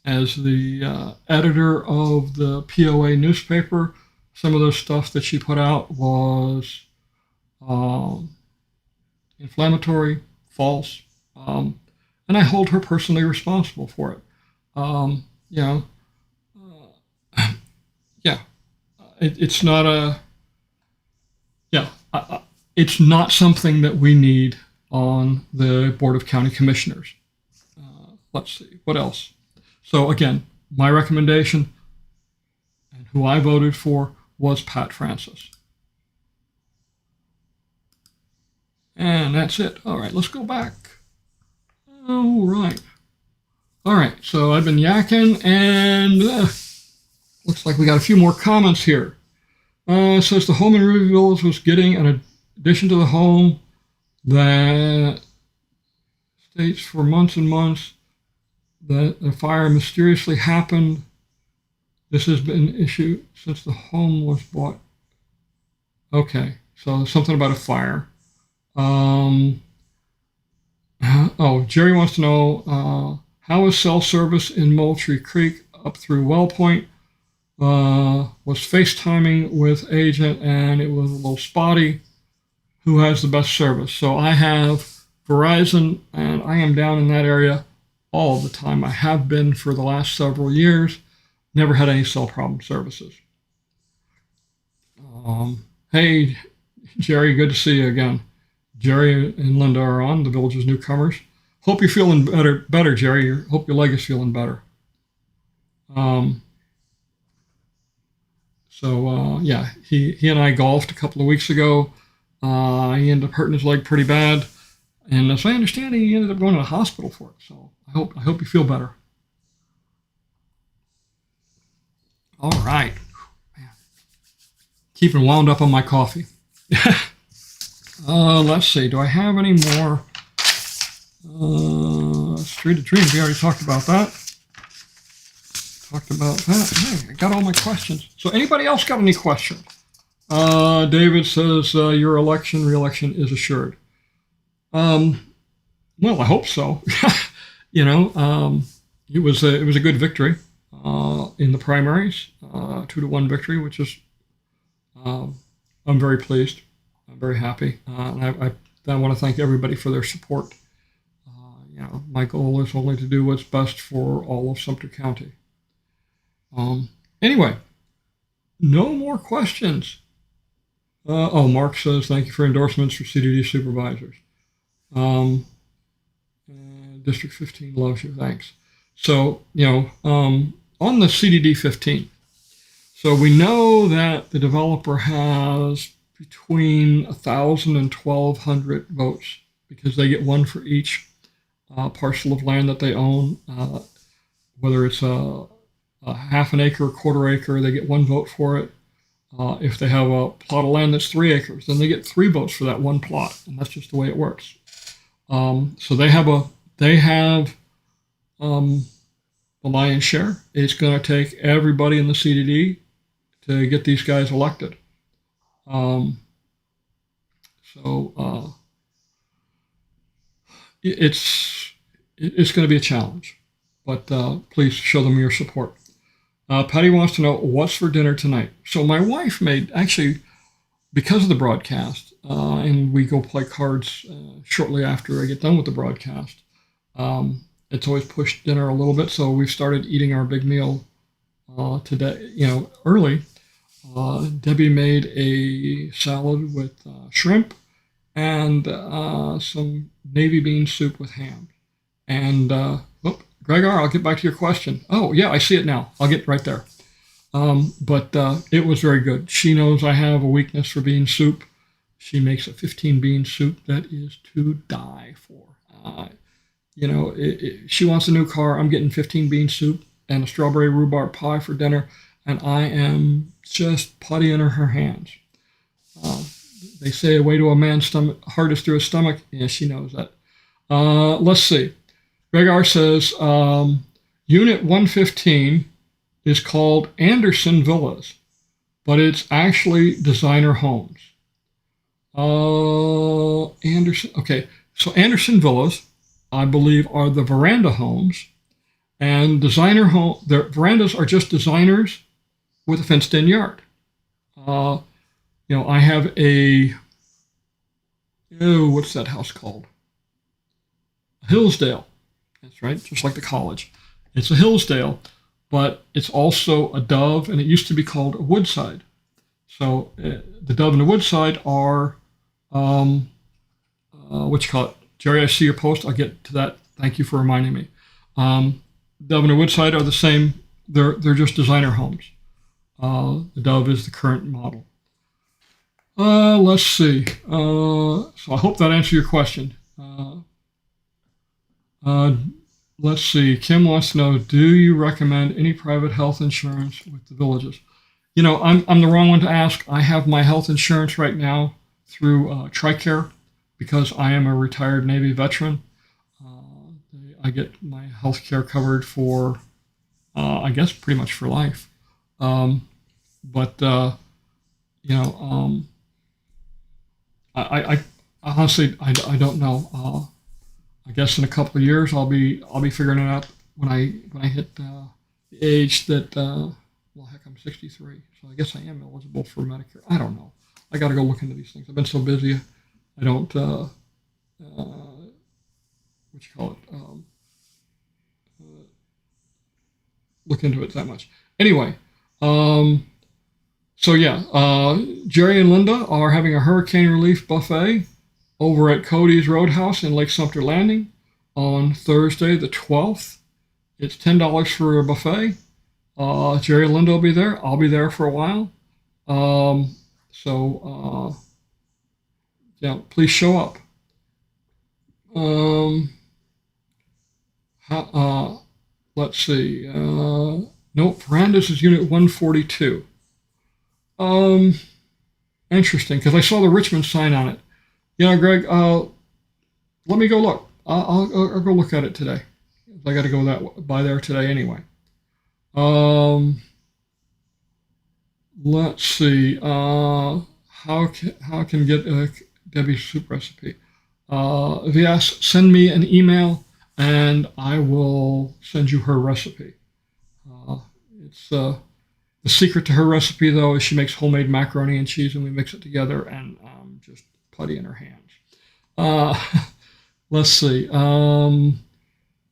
As the editor of the POA newspaper, some of the stuff that she put out was inflammatory, false, and I hold her personally responsible for it. It's not it's not something that we need on the Board of County Commissioners. Let's see, what else? So again, my recommendation and who I voted for was Pat Francis. And that's it. All right, let's go back. All right. All right, so I've been yakking, and looks like we got a few more comments here. It says the home in Ruby Village was getting an addition to the home that states for months and months that a fire mysteriously happened. This has been an issue since the home was bought. Okay, so something about a fire. Jerry wants to know how is cell service in Moultrie Creek up through Well Point? Was FaceTiming with agent and it was a little spotty. Who has the best service? So I have Verizon, and I am down in that area all the time. I have been for the last several years. Never had any cell problem services. Hey, Jerry, good to see you again. Jerry and Linda are on, the village's newcomers. Hope you're feeling better, Jerry. Hope your leg is feeling better. Yeah, he and I golfed a couple of weeks ago. He ended up hurting his leg pretty bad, and as I understand, he ended up going to the hospital for it. So I hope you feel better. All right, man. Keeping wound up on my coffee. Let's see. Do I have any more? Street of Dreams. We already talked about that. Hey, I got all my questions. So anybody else got any questions? David says your re-election is assured. Well, I hope so. It was a good victory in the primaries, 2-1 victory, which is I'm very pleased. I'm very happy, and I want to thank everybody for their support. My goal is only to do what's best for all of Sumter County. Anyway, no more questions. Mark says, thank you for endorsements for CDD supervisors. District 15 loves you, thanks. So, on the CDD 15, so we know that the developer has between 1,000 and 1,200 votes because they get one for each parcel of land that they own, whether it's a half an acre, a quarter acre, they get one vote for it. If they have a plot of land that's 3 acres, then they get 3 votes for that one plot, and that's just the way it works. So they have the lion's share. It's going to take everybody in the CDD to get these guys elected. It's going to be a challenge, but please show them your support. Patty wants to know what's for dinner tonight. So my wife made, actually, because of the broadcast, and we go play cards shortly after I get done with the broadcast, it's always pushed dinner a little bit. So we've started eating our big meal today, early. Debbie made a salad with shrimp and some navy bean soup with ham. And Gregor, I'll get back to your question. Oh, yeah, I see it now. I'll get right there. But it was very good. She knows I have a weakness for bean soup. She makes a 15-bean soup that is to die for. She wants a new car. I'm getting 15-bean soup and a strawberry rhubarb pie for dinner, and I am just putty in her hands. They say a way to a man's stomach, heart is through his stomach. Yeah, she knows that. Let's see. Gregor says, Unit 115 is called Anderson Villas, but it's actually designer homes. Okay, so Anderson Villas, I believe, are the veranda homes, and designer home. The verandas are just designers with a fenced-in yard. I have what's that house called? Hillsdale. That's right, just like the college. It's a Hillsdale, but it's also a Dove, and it used to be called a Woodside. So the Dove and the Woodside are, what you call it? Jerry, I see your post. I'll get to that. Thank you for reminding me. Dove and the Woodside are the same. They're just designer homes. The Dove is the current model. Let's see. So I hope that answered your question. Let's see. Kim wants to know, do you recommend any private health insurance with the villages? I'm the wrong one to ask. I have my health insurance right now through TRICARE because I am a retired Navy veteran. I get my health care covered for, I guess, pretty much for life. I honestly, I don't know. I guess in a couple of years I'll be figuring it out when I hit the age that I'm 63, so I guess I am eligible for Medicare. I don't know. I got to go look into these things. I've been so busy, I don't look into it that much. Anyway, Jerry and Linda are having a hurricane relief buffet over at Cody's Roadhouse in Lake Sumter Landing on Thursday the 12th. It's $10 for a buffet. Jerry and Linda will be there. I'll be there for a while. Yeah, please show up. Let's see. Nope, Ferrandes is Unit 142. Interesting, because I saw the Richmond sign on it. You know, Greg, let me go look. I'll go look at it today. I got to go by there today anyway. Let's see. How can get Debbie's soup recipe? Yes, send me an email and I will send you her recipe. It's the secret to her recipe, though, is she makes homemade macaroni and cheese, and we mix it together, and just putty in her hands. Let's see.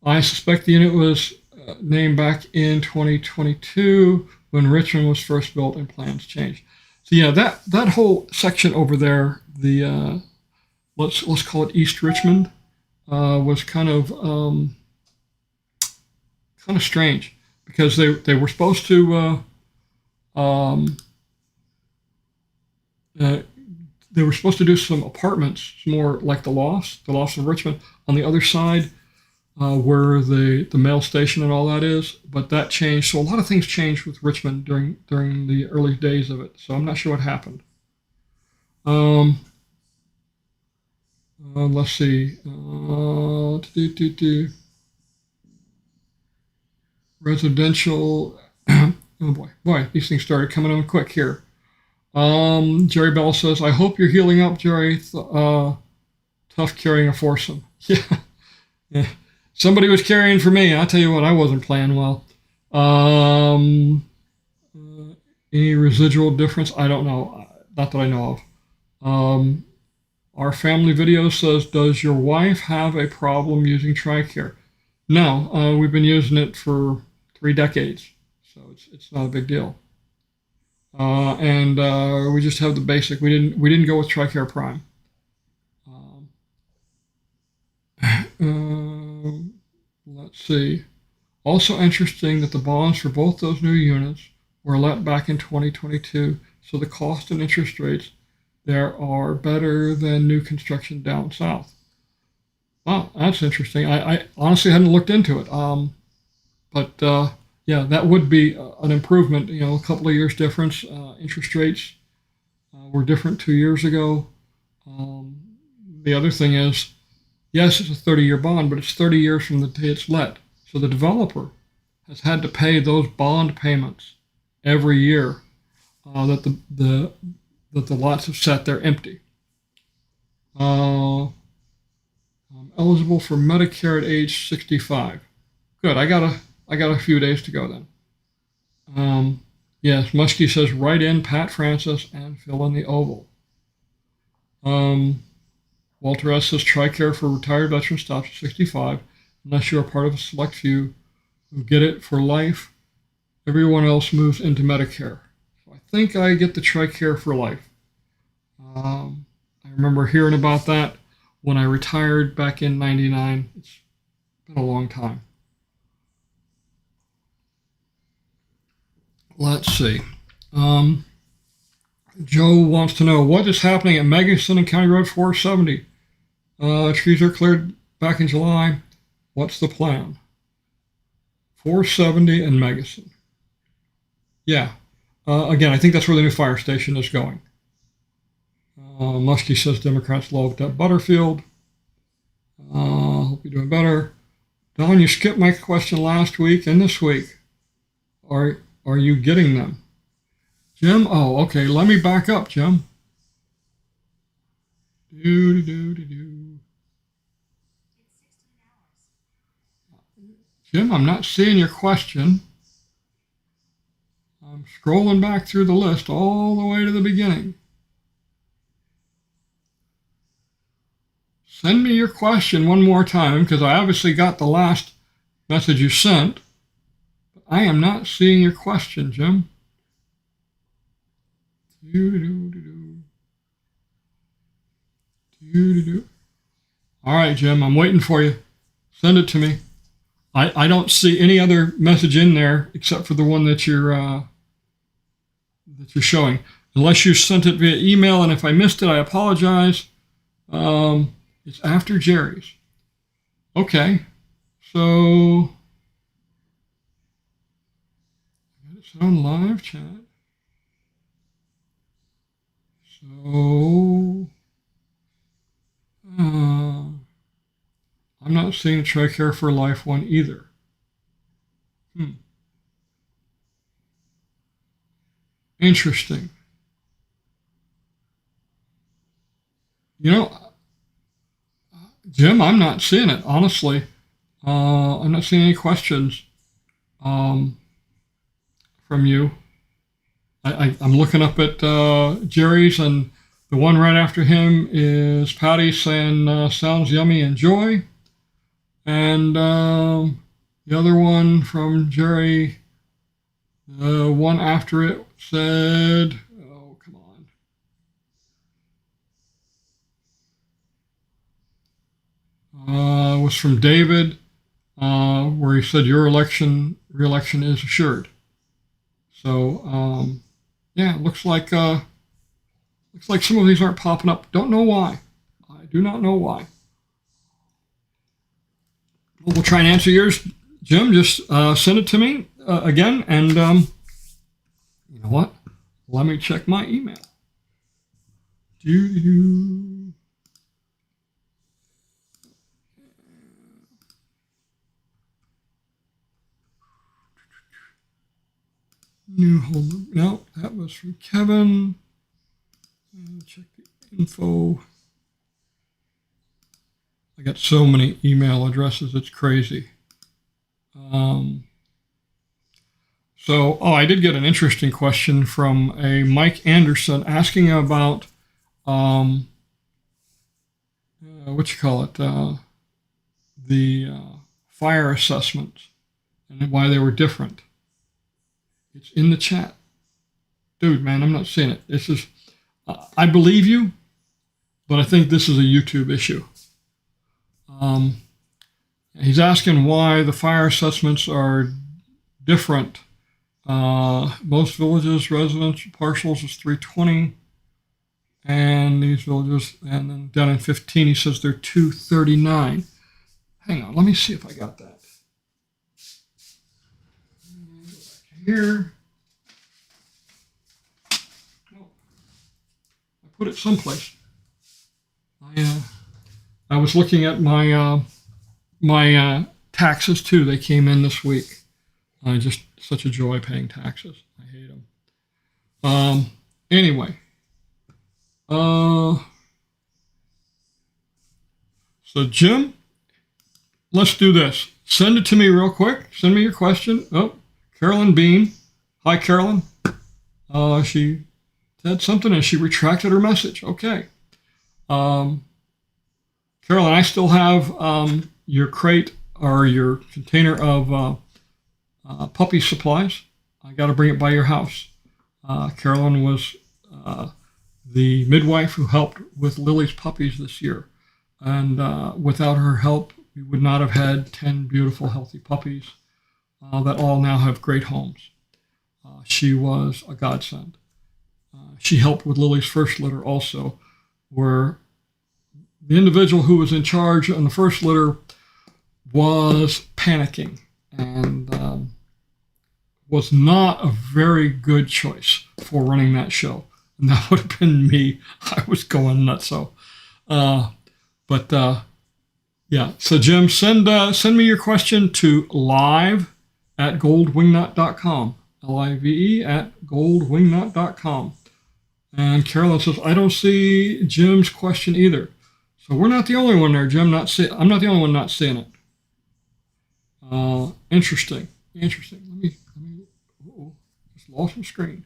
I suspect the unit was named back in 2022 when Richmond was first built and plans changed. So yeah, that whole section over there, the let's call it East Richmond, was kind of strange because they were supposed to they were supposed to do some apartments, more like the Loft of Richmond, on the other side where the mail station and all that is, but that changed. So a lot of things changed with Richmond during the early days of it. So I'm not sure what happened. Let's see. Residential. Oh boy, these things started coming on quick here. Jerry Bell says, "I hope you're healing up, Jerry. Tough carrying a foursome." Yeah. Somebody was carrying for me. I'll tell you what, I wasn't playing well. Any residual difference? I don't know. Not that I know of. Our family video says, "Does your wife have a problem using TRICARE?" No, we've been using it for 3 decades, so it's not a big deal. And we just have the basic. We didn't go with TRICARE Prime. Let's see. Also interesting that the bonds for both those new units were let back in 2022, so the cost and interest rates there are better than new construction down south. Wow, that's interesting. I honestly hadn't looked into it. But yeah, that would be an improvement. You know, a couple of years difference. Interest rates were different 2 years ago. The other thing is, yes, it's a 30-year bond, but it's 30 years from the day it's let. So the developer has had to pay those bond payments every year that the lots have sat there empty. I'm eligible for Medicare at age 65. Good. I got a few days to go then. Yes, Muskie says write in Pat Francis and fill in the oval. Walter S. says TRICARE for retired veterans stops at 65, unless you're a part of a select few who get it for life. Everyone else moves into Medicare. So I think I get the TRICARE for life. I remember hearing about that when I retired back in '99. It's been a long time. Let's see. Joe wants to know what is happening at Megison and County Road 470. Trees are cleared back in July. What's the plan? 470 and Megison. Yeah. Again, I think that's where the new fire station is going. Muskie says Democrats love Butterfield. Hope you're doing better. Don, you skipped my question last week and this week. Are you getting them? Jim? Oh, okay. Let me back up, Jim. Jim, I'm not seeing your question. I'm scrolling back through the list all the way to the beginning. Send me your question one more time, because I obviously got the last message you sent. But I am not seeing your question, Jim. All right, Jim, I'm waiting for you. Send it to me. I don't see any other message in there except for the one that you're showing. Unless you sent it via email, and if I missed it, I apologize. It's after Jerry's. Okay, so it's on live chat. So I'm not seeing a TRICARE for Life one either. Interesting. You know, Jim, I'm not seeing it, honestly. I'm not seeing any questions from you. I'm looking up at Jerry's, and the one right after him is Patty saying, sounds yummy, enjoy. And the other one from Jerry, the one after it said, oh, come on. Was from David, where he said, your re-election is assured. So, yeah, looks like some of these aren't popping up. Don't know why. I do not know why. Well, we'll try and answer yours, Jim. Just send it to me again, and you know what? Let me check my email. New home. No, that was from Kevin. Check the info. I got so many email addresses, it's crazy. I did get an interesting question from a Mike Anderson asking about, the fire assessments and why they were different. It's in the chat. Dude, man, I'm not seeing it. This is, I believe you, but I think this is a YouTube issue. He's asking why the fire assessments are different. Most villages, residential partials is 320, and these villages, and then down in 15, he says they're 239. Hang on, let me see if I got that. Here. No, I put it someplace. I was looking at my my taxes too. They came in this week. Just such a joy paying taxes. I hate them. Anyway. So Jim, let's do this. Send it to me real quick. Send me your question. Oh, Carolyn Bean. Hi, Carolyn. She said something and she retracted her message. Okay. Carolyn, I still have your crate or your container of puppy supplies. I got to bring it by your house. Carolyn was the midwife who helped with Lily's puppies this year. And without her help, we would not have had 10 beautiful, healthy puppies that all now have great homes. She was a godsend. She helped with Lily's first litter also, where the individual who was in charge on the first litter was panicking and was not a very good choice for running that show. And that would have been me. I was going nuts. So, yeah. So Jim, send me your question to live@goldwingnut.com. live@goldwingnut.com. And Carolyn says, I don't see Jim's question either. So we're not the only one there, Jim. I'm not the only one not seeing it. Interesting. Let me. Just lost my screen.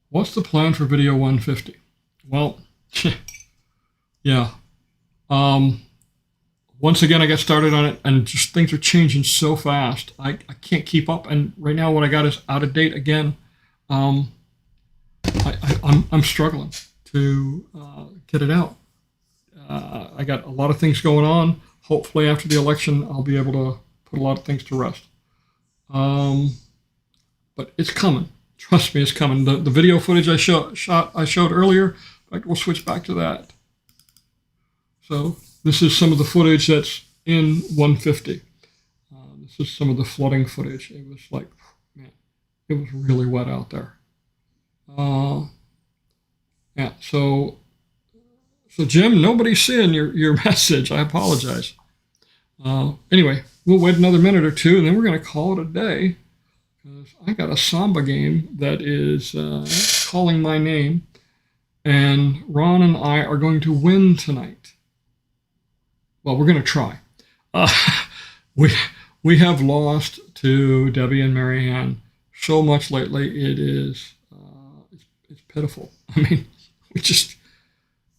What's the plan for video 150? Well, yeah. Once again, I got started on it, and just things are changing so fast. I can't keep up, and right now what I got is out of date again. I I'm struggling to get it out. I got a lot of things going on. Hopefully after the election, I'll be able to put a lot of things to rest. But it's coming. Trust me, it's coming. The video footage I showed earlier. In fact, we'll switch back to that. So this is some of the footage that's in 150. This is some of the flooding footage. It was like, man, it was really wet out there. Yeah. So Jim, nobody's seeing your message. I apologize. Anyway, we'll wait another minute or two, and then we're going to call it a day. Because I got a Samba game that is calling my name, and Ron and I are going to win tonight. Well, we're going to try. We have lost to Debbie and Marianne so much lately. It is it's pitiful. I mean,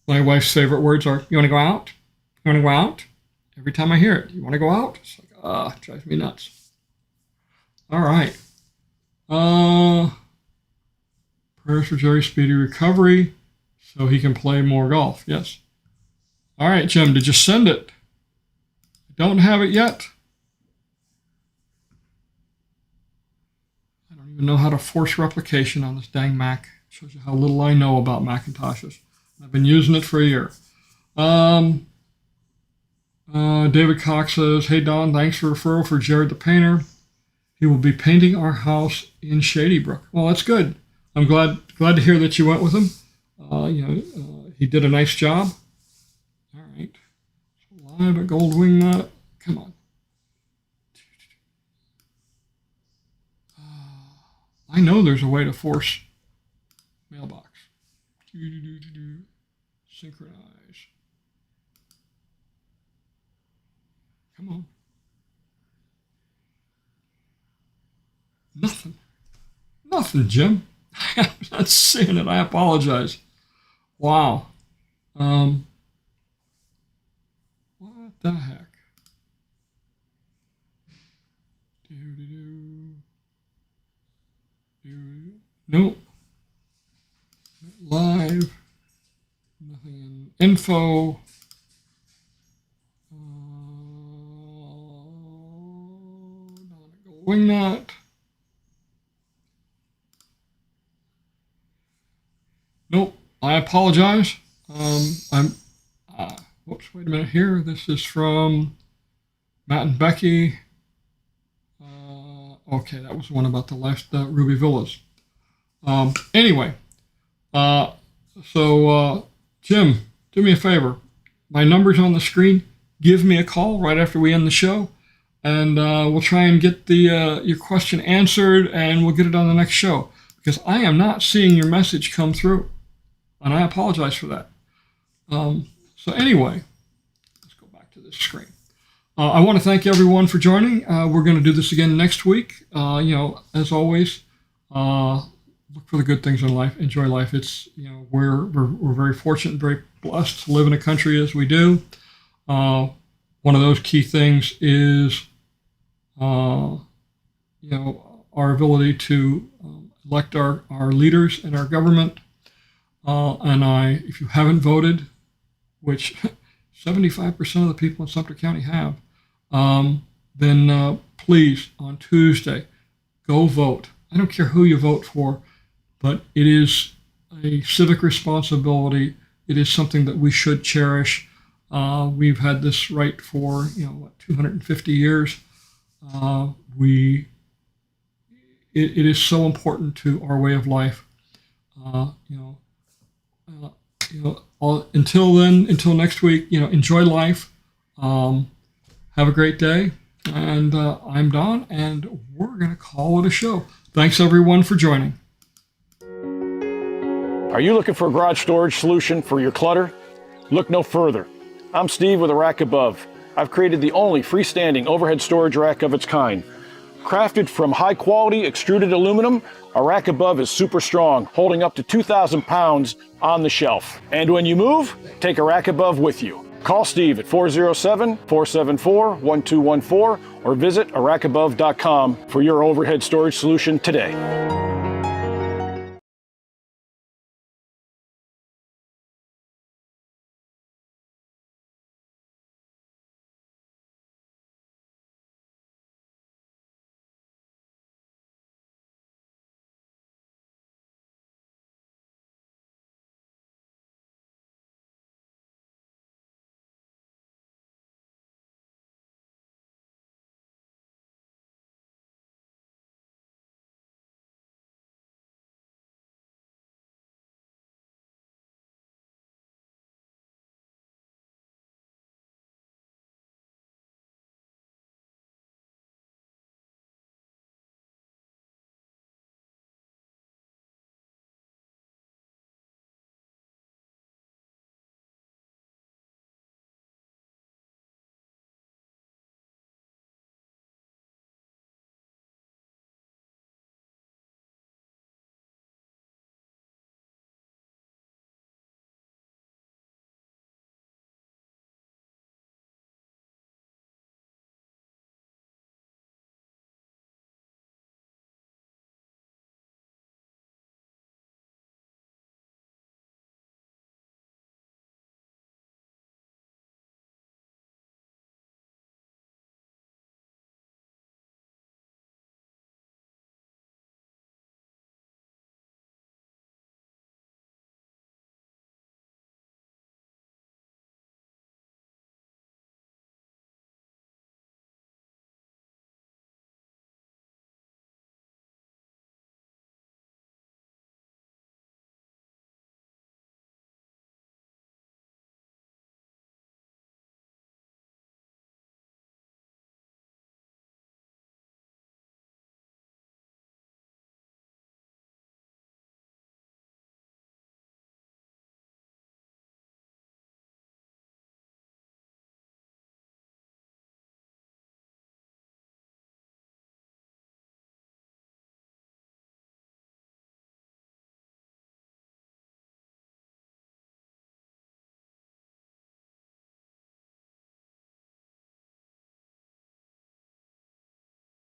my wife's favorite words are, "You want to go out? You want to go out?" Every time I hear it, "You want to go out?" It's like, it drives me nuts. All right. Prayers for Jerry's speedy recovery so he can play more golf. Yes. All right, Jim, did you send it? I don't have it yet. I don't even know how to force replication on this dang Mac. It shows you how little I know about Macintoshes. I've been using it for a year. David Cox says, "Hey Don, thanks for referral for Jared the painter. He will be painting our house in Shady Brook." Well, that's good. I'm glad to hear that you went with him. He did a nice job. All right. Live at Gold Wingnut. Come on. I know there's a way to force mailbox. Synchronize. Come on. Nothing, Jim. I'm not seeing it. I apologize. Wow. What the heck? Nope. Live. Nothing in info. Wingnut. Nope. I apologize. Whoops, wait a minute here. This is from Matt and Becky. Okay, that was the one about the last Ruby Villas. Anyway, so Jim, do me a favor. My number's on the screen. Give me a call right after we end the show, and we'll try and get your question answered, and we'll get it on the next show, because I am not seeing your message come through, and I apologize for that. So anyway, let's go back to this screen. I want to thank everyone for joining. We're going to do this again next week. As always, look for the good things in life. Enjoy life. It's we're very fortunate, very blessed to live in a country as we do. One of those key things is our ability to elect our leaders in our government. And if you haven't voted, which 75% of the people in Sumter County have, then please, on Tuesday, go vote. I don't care who you vote for, but it is a civic responsibility. It is something that we should cherish. We've had this right for 250 years. It is so important to our way of life. Until then, until next week, enjoy life. Have a great day. And I'm Don, and we're going to call it a show. Thanks, everyone, for joining. Are you looking for a garage storage solution for your clutter? Look no further. I'm Steve with A Rack Above. I've created the only freestanding overhead storage rack of its kind. Crafted from high-quality extruded aluminum, A Rack Above is super strong, holding up to 2,000 pounds on the shelf. And when you move, take A Rack Above with you. Call Steve at 407-474-1214 or visit arackabove.com for your overhead storage solution today.